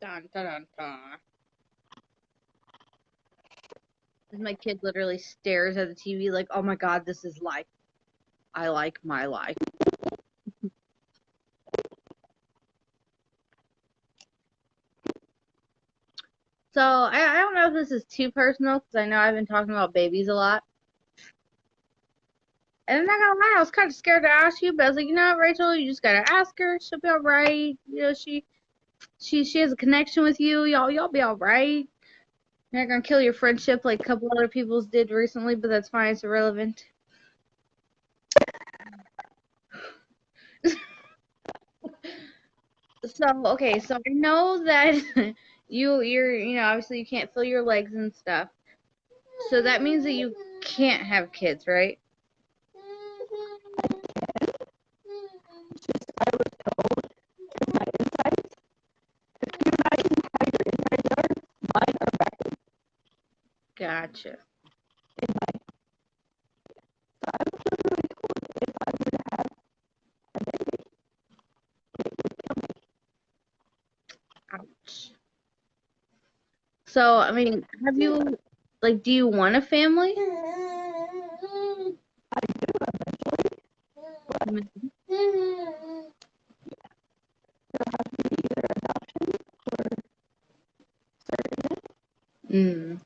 Dun, dun, dun, dun. My kid literally stares at the TV like, oh my god, this is life. I like my life. So, I don't know if this is too personal, because I know I've been talking about babies a lot. And I'm not gonna lie, I was kind of scared to ask you, but I was like, Rachel, you just gotta ask her. She'll be alright. She has a connection with you. Y'all be alright. You're not gonna kill your friendship like a couple other people's did recently, but that's fine. It's irrelevant. Okay, so I know that you're obviously you can't feel your legs and stuff. So that means that you can't have kids, right? Gotcha. Ouch. So, I mean, do you want a family? Mm.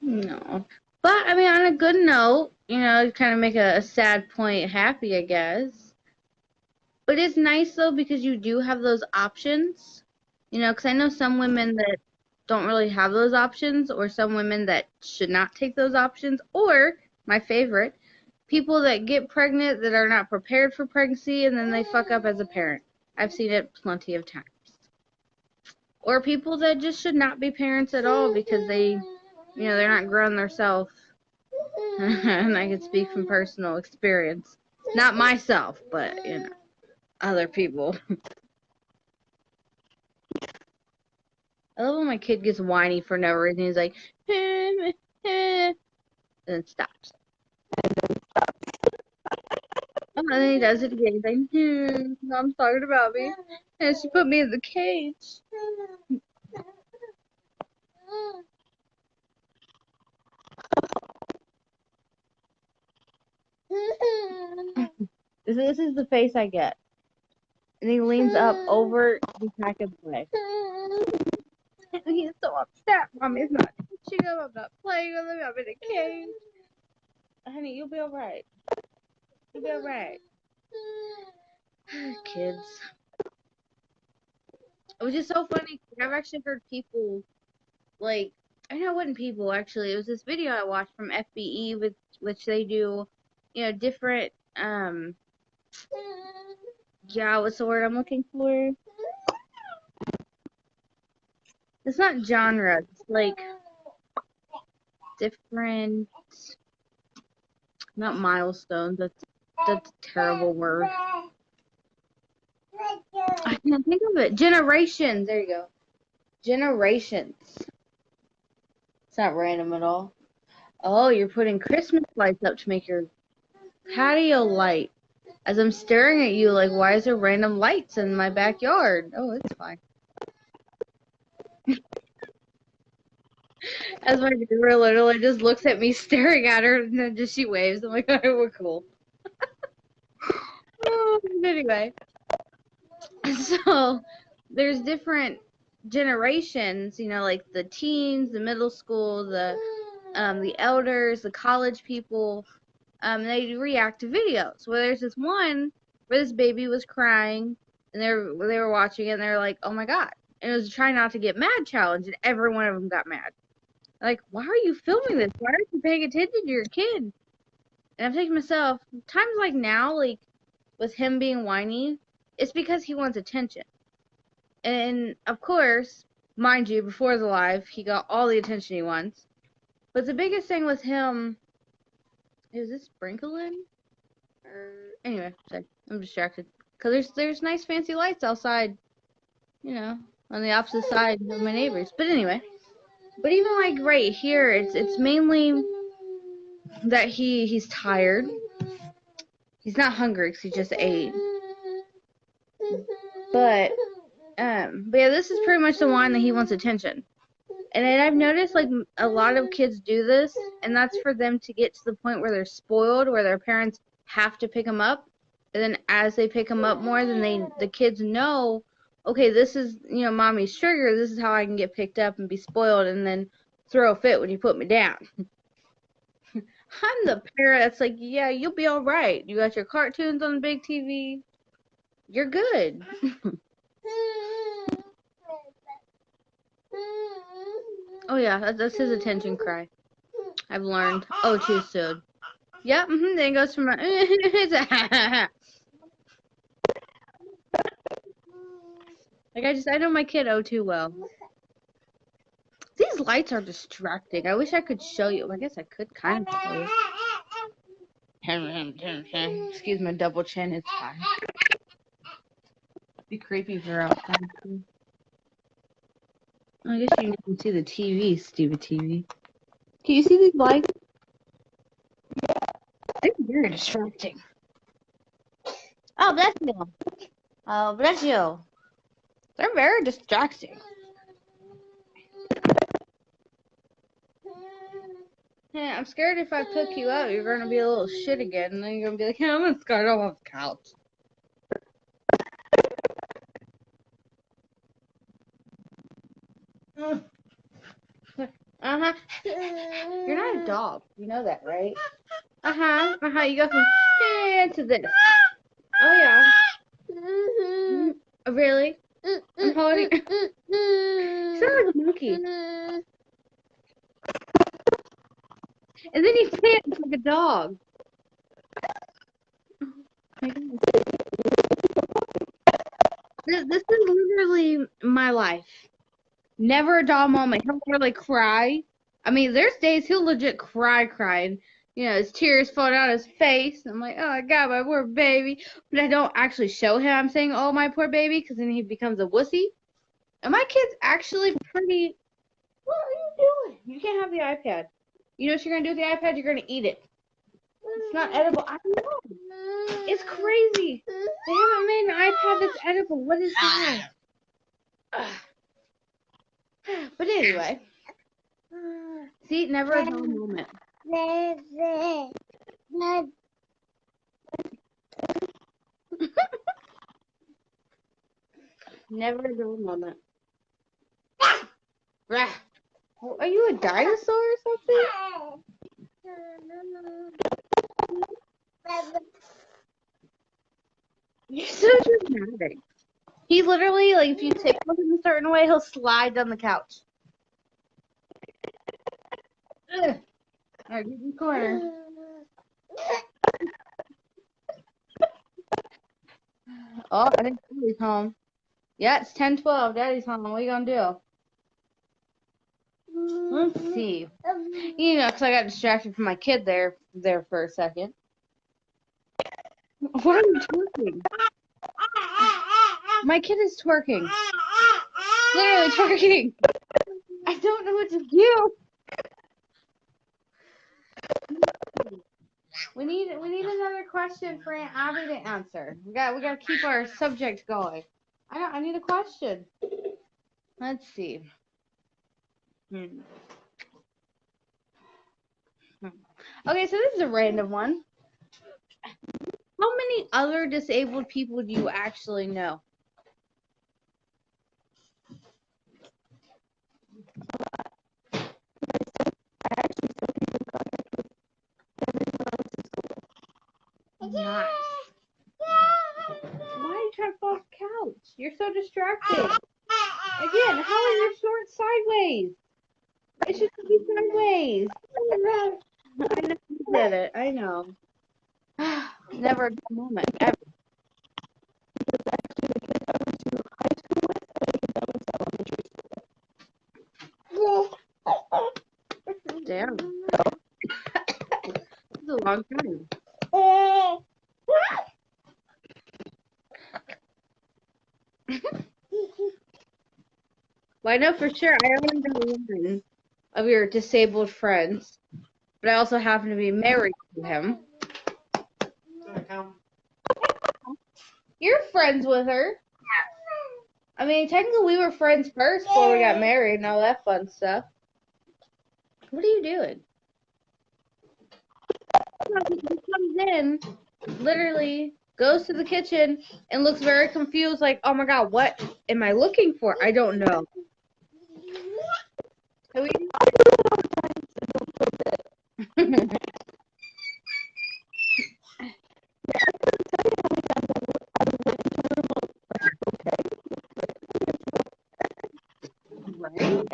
No. But, I mean, on a good note, kind of make a sad point happy, I guess. But it's nice, though, because you do have those options. Because I know some women that don't really have those options, or some women that should not take those options, or, my favorite, people that get pregnant that are not prepared for pregnancy, and then they fuck up as a parent. I've seen it plenty of times. Or people that just should not be parents at all because they're not grown themselves. And I can speak from personal experience. Not myself, but, other people. I love when my kid gets whiny for no reason. He's like, and then stops. And then he does it again. He's like, Mom's talking about me. And she put me in the cage. This is the face I get. And he leans up over the pack of play. He's so upset. Mommy's not teaching him. I'm not playing with him. I'm in a cage. Honey, you'll be alright. You'll be alright. Kids. It was just so funny. I've actually heard people, like, I know it wasn't people, actually. It was this video I watched from FBE, which they do, different, what's the word I'm looking for? It's not genre. It's like, different, not milestones, that's a terrible word. I can't think of it. Generations. There you go. Generations. It's not random at all. Oh, you're putting Christmas lights up to make your patio light. As I'm staring at you, like, why is there random lights in my backyard? Oh, it's fine. As my neighbor literally just looks at me staring at her, and then just she waves. I'm like, alright, we're cool. Anyway, so there's different generations, you know, like the teens, the middle school, the elders, the college people. They react to videos. Well, there's this one where this baby was crying, and they were watching it, and they were like, "Oh my god!" And it was a try not to get mad challenge, and every one of them got mad. Like, why are you filming this? Why aren't you paying attention to your kid? And I'm thinking to myself, times like now, like with him being whiny, it's because he wants attention. And of course, mind you, before the live, he got all the attention he wants. But the biggest thing with him is this sprinkling? Anyway, sorry, I'm distracted. Cause there's nice fancy lights outside, you know, on the opposite side of my neighbors. But anyway, but even like right here, it's mainly that he's tired. He's not hungry because he just ate. But yeah, this is pretty much the one that he wants attention. And then I've noticed like a lot of kids do this, and that's for them to get to the point where they're spoiled, where their parents have to pick them up. And then as they pick them up more, then the kids know, okay, this is, you know, mommy's trigger. This is how I can get picked up and be spoiled, and then throw a fit when you put me down. I'm the parent that's like, yeah, you'll be all right. You got your cartoons on the big TV. You're good. Oh yeah, that's his attention cry. I've learned. Oh, too soon. Yep. Then it goes from like I know my kid too well. These lights are distracting. I wish I could show you. I guess I could kind of show you. Excuse my double chin. It's fine. It'd be creepy if you're outside. I guess you can see the TV, stupid TV. Can you see these lights? They're very distracting. Oh, bless you. Oh, bless you. They're very distracting. Yeah, I'm scared if I pick you up, you're gonna be a little shit again, and then you're gonna be like, I'm gonna start off the couch. Uh-huh. You're not a dog. You know that, right? Uh-huh. Uh-huh. You go from to this. Oh, yeah. Really? I'm holding. You sound like a monkey. And then you pants like a dog. This is literally my life. Never a dull moment. He'll really cry. I mean, there's days he'll legit cry. And, you know, his tears fall down his face. I'm like, oh my god, my poor baby. But I don't actually show him I'm saying, oh, my poor baby, because then he becomes a wussy. And my kid's actually pretty. What are you doing? You can't have the iPad. You know what you're going to do with the iPad? You're going to eat it. It's not edible. I know. It's crazy. They haven't made an iPad that's edible. What is that? But anyway. See, never a dull moment. Never a dull moment. Are you a dinosaur or something? You're so dramatic. He literally, like, if you tickle him a certain way, he'll slide down the couch. Ugh. Alright, get in the corner. Oh, I think Daddy's home. Yeah, it's 10:12. Daddy's home. What are you gonna do? Let's see. You know, because I got distracted from my kid there for a second. Why are you twerking? My kid is twerking. Literally twerking. I don't know what to do. We need another question for Aunt Abby to answer. We got to keep our subject going. I need a question. Let's see. Okay, so this is a random one. How many other disabled people do you actually know? Nice. Why are you trying to fall off the couch? You're so distracted. Again, how are your shorts sideways? It should be sideways. I know you did it. I know. Never a good moment ever. Damn. This is a long time. Well, I know for sure I only know one of your disabled friends, but I also happen to be married to him. You're friends with her. I mean, technically we were friends first before we got married and all that fun stuff. What are you doing? He comes in, literally goes to the kitchen and looks very confused, like, oh my god, what am I looking for? I don't know. Right?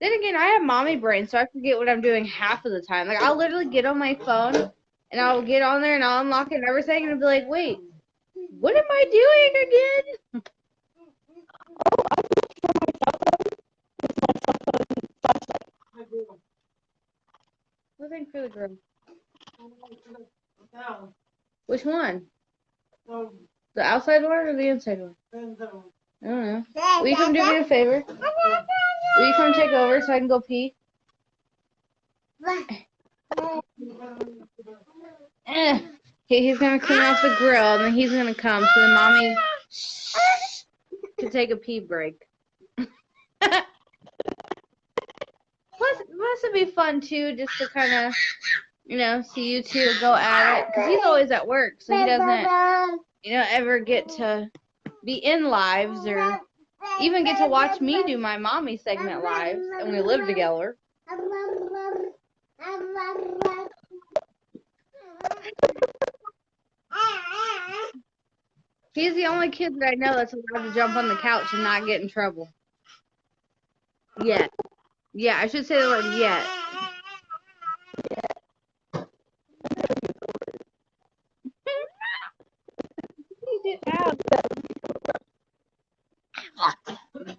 Then again, I have mommy brain, so I forget what I'm doing half of the time. Like, I'll literally get on my phone, and I'll get on there, and I'll unlock it and everything, and I'll be like, wait, what am I doing again? Looking for the girl. Which one? The outside one or the inside one? I don't know. Will you come do me a favor? Will you come take over so I can go pee? He's gonna clean off the grill and then he's gonna come so the mommy can take a pee break. Plus it'd be fun too, just to kind of, you know, see you two go at it. Because he's always at work, so he doesn't, you know, ever get to be in lives or even get to watch me do my mommy segment lives, and we live together. He's the only kid that I know that's allowed to jump on the couch and not get in trouble. Yet. Yeah, I should say the word yet.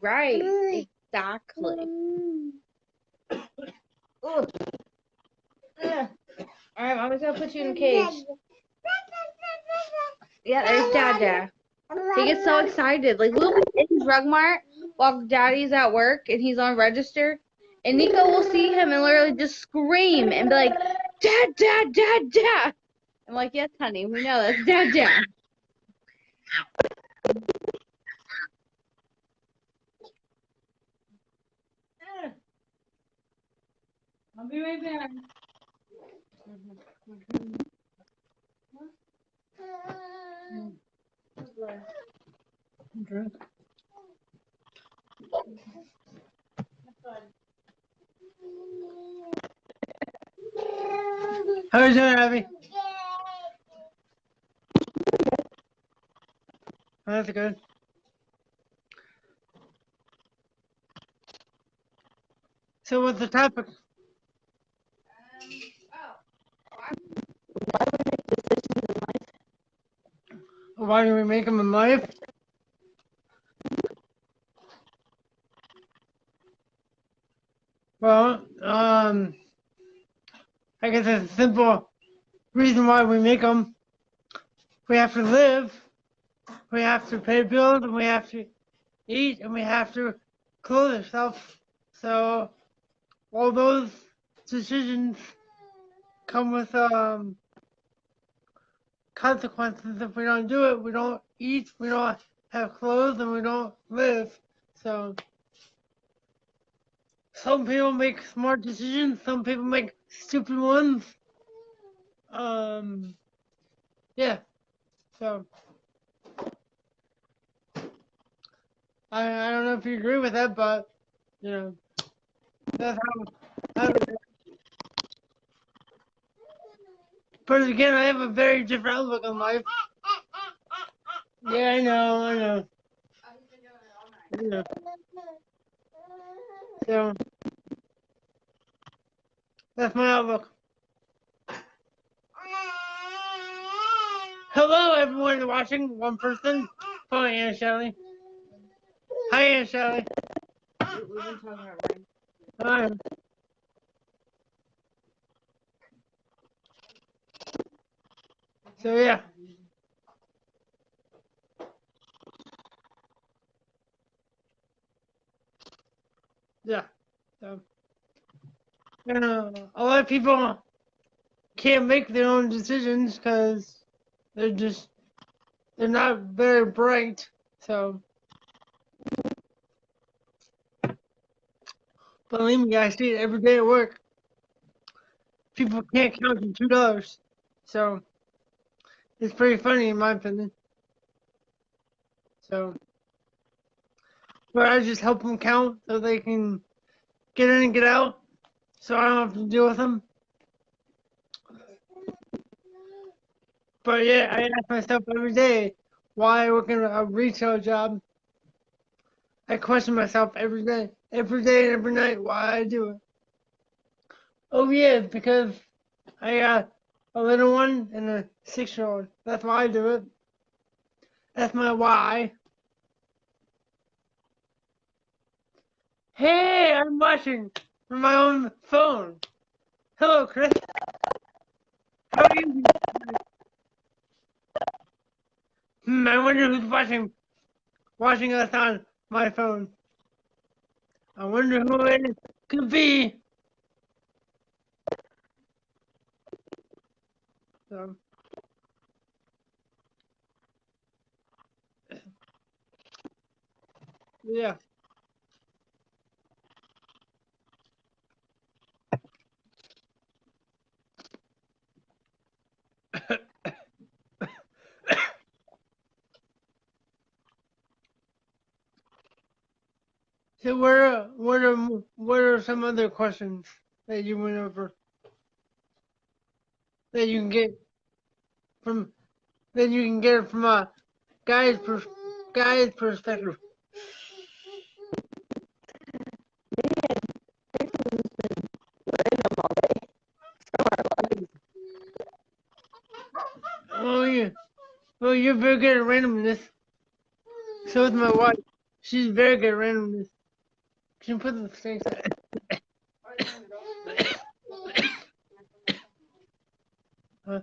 Right, exactly. Alright, Mama's gonna put you in a cage. Yeah, there's Dada. He gets so excited. Like, we'll be in Drug Mart while Daddy's at work and he's on register. And Nico will see him and literally just scream and be like, Dad, Dad, Dad, Dad. I'm like, yes, honey, we know that's Dad, Dad. I'll be right back. I'm drunk. How are you doing, Abby? Oh, that's good. So what's the topic? Why do we make them in life? Well, I guess it's a simple reason why we make them. We have to live, we have to pay bills, and we have to eat, and we have to clothe ourselves. So all those decisions come with consequences. If we don't do it, we don't eat, we don't have clothes, and we don't live. So some people make smart decisions, some people make stupid ones. Yeah. So I don't know if you agree with that, but you know that's how but again, I have a very different outlook on life. Yeah, I know. I know. So that's my outlook. Hello, everyone watching. One person. Hi, Aunt Shelly. Hi, Aunt Shelly. We've been talking about rain. Hi. So yeah. Yeah. So a lot of people can't make their own decisions because they're not very bright. So believe me, I see it every day at work. People can't count to $2. So it's pretty funny in my opinion. So but I just help them count so they can get in and get out. So I don't have to deal with them. But yeah, I ask myself every day why I work in a retail job. I question myself every day and every night why I do it. Oh yeah, because I got a little one and a 6-year-old. That's why I do it. That's my why. Hey, I'm watching from my own phone. Hello, Chris. How are you? I wonder who's watching us on my phone. I wonder who it could be. So, yeah. So what are some other questions that you went over that you can get from a guy's guy's perspective? Oh yeah. Well, you're very good at randomness. So is my wife. She's very good at randomness. Can you put the snakes out? Huh?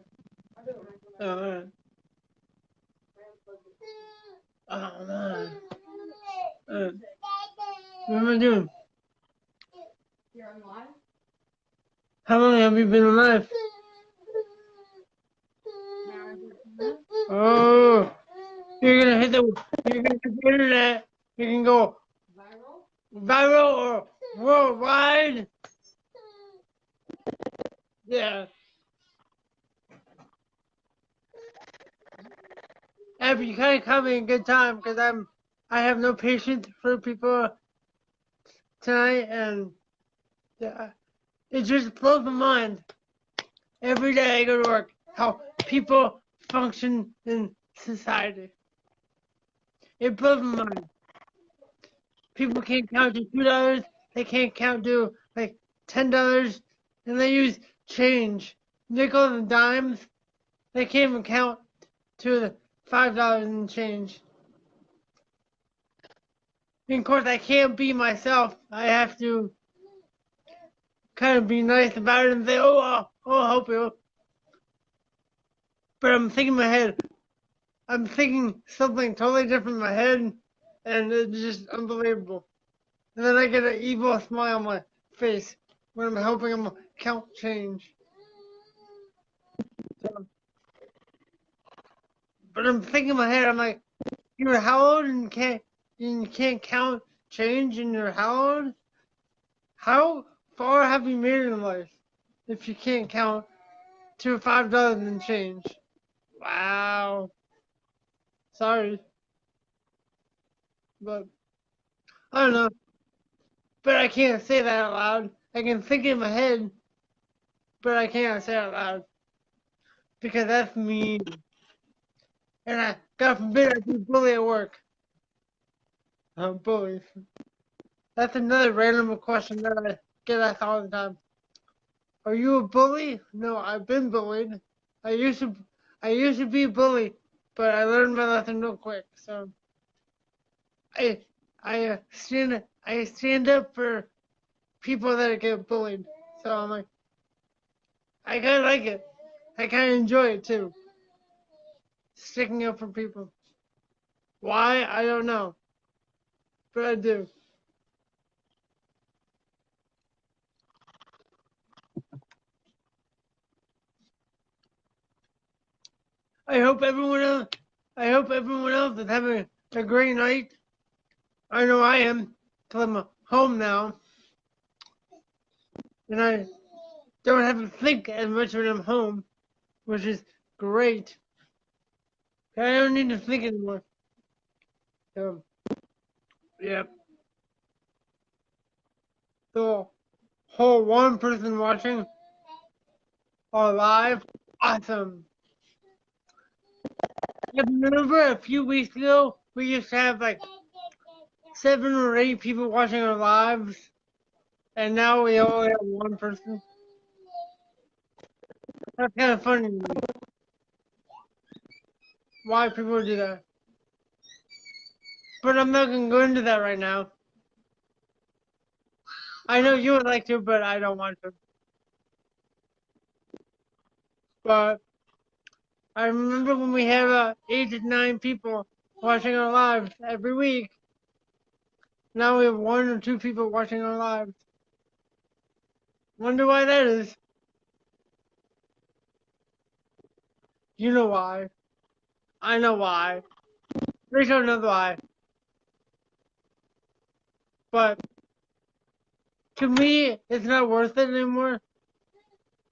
Oh, alright. Oh man. What am I doing? How long have you been alive? Oh, you're gonna hit the internet. You can go viral or worldwide. Yeah. Abby, you kind of caught me in good time because I have no patience for people tonight, and yeah, it just blows my mind every day I go to work how people function in society. It blows my mind. People can't count to $2. They can't count to like $10, and they use change, nickels and dimes. They can't even count to the $5 and change. And of course, I can't be myself. I have to kind of be nice about it and say, oh, I'll help you. But I'm thinking in my head, I'm thinking something totally different in my head, and it's just unbelievable. And then I get an evil smile on my face when I'm helping them count change. So, but I'm thinking in my head, I'm like, you're how old and you can't count change and you're how old? How far have you made in life if you can't count to $5 and change? Wow. Sorry, but I don't know. But I can't say that out loud. I can think in my head, but I can't say it out loud because that's mean. And God forbid, I be bully at work. Bullies. That's another random question that I get asked all the time. Are you a bully? No, I've been bullied. I used to, I used to be a bully, but I learned my lesson real quick. So I, I stand up for people that get bullied. So I'm like, I kind of like it. I kind of enjoy it too. Sticking up for people. Why? I don't know, but I do. I hope everyone else. I hope everyone else is having a great night. I know I am, because I'm home now, and I don't have to think as much when I'm home, which is great. I don't need to think anymore. So, yep. The whole one person watching are live. Awesome. I remember a few weeks ago, we used to have like 7 or 8 people watching our lives, and now we only have one person. That's kind of funny to me. Why people do that. But I'm not going to go into that right now. I know you would like to, but I don't want to. But I remember when we had 8 to 9 people watching our lives every week. Now we have 1 or 2 people watching our lives. Wonder why that is. You know why. I know why. Rachel knows why. But to me, it's not worth it anymore.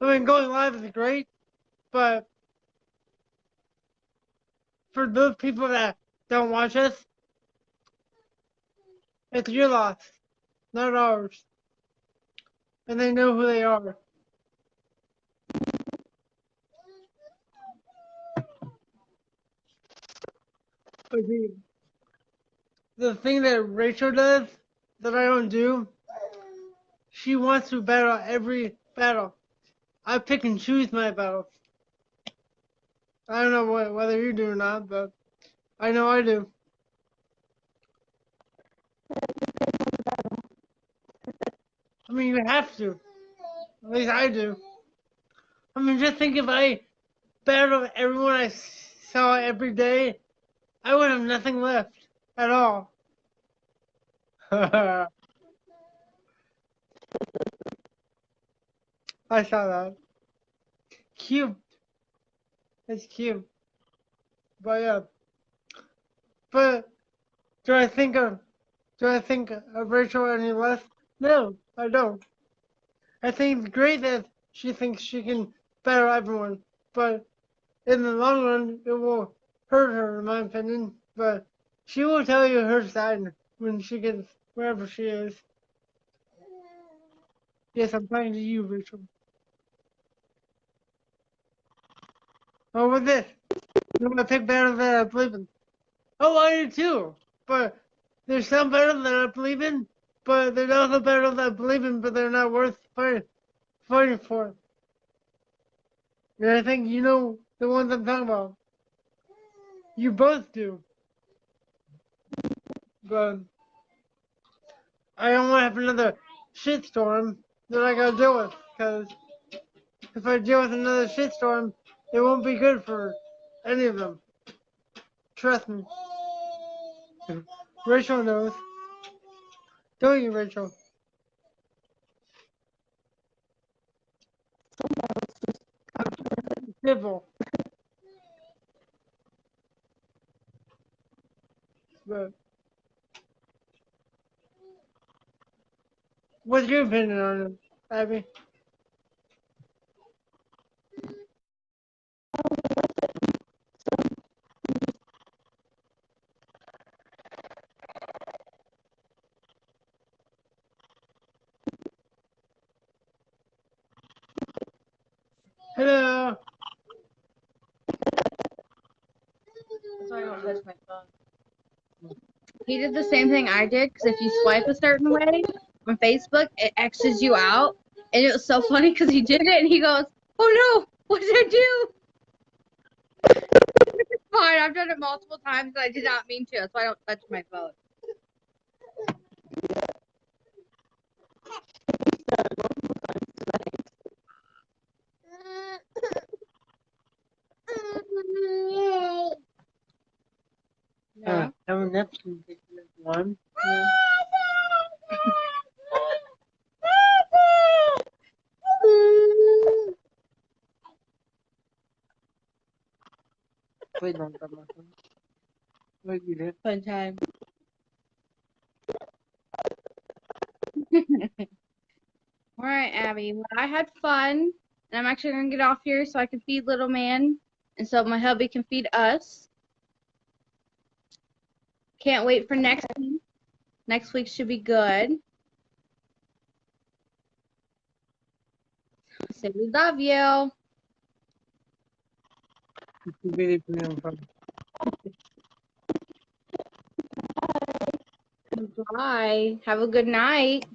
I mean, going live is great, but for those people that don't watch us, it's your loss, not ours. And they know who they are. But the thing that Rachel does that I don't do, she wants to battle every battle. I pick and choose my battles. I don't know whether you do or not, but I know I do. I mean, you have to. At least I do. I mean, just think if I battled everyone I saw every day, I would have nothing left at all. I saw that. Cute. It's cute. But yeah. But do I think of Rachel any less? No, I don't. I think it's great that she thinks she can battle everyone, but in the long run, it will hurt her, in my opinion. But she will tell you her side when she gets wherever she is. Yes, I'm talking to you, Rachel. Oh, what's this? You want to pick battles that I believe in? Oh, I do too. But there's some battles that I believe in, but there's also battles that I believe in, but they're not worth fighting for. And I think you know the ones I'm talking about. You both do. But I don't want to have another shitstorm that I gotta deal with. Because if I deal with another shitstorm, it won't be good for any of them. Trust me. Rachel knows. Don't you, Rachel? Civil. But what's your opinion on it, Abby? Hello. So I don't touch my phone. He did the same thing I did, because if you swipe a certain way on Facebook, it X's you out. And it was so funny because he did it and he goes, "Oh no, what did I do?" It's fine. I've done it multiple times and I did not mean to. That's why I don't touch my phone. No. Have a napkin. One. Wait, don't grab my phone. Wait, you did. Fun time. All right, Abby. Well, I had fun, and I'm actually gonna get off here so I can feed little man, and so my hubby can feed us. Can't wait for next week. Next week should be good. Say we love you. Really put on phone. Bye. Have a good night.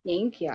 Thank you.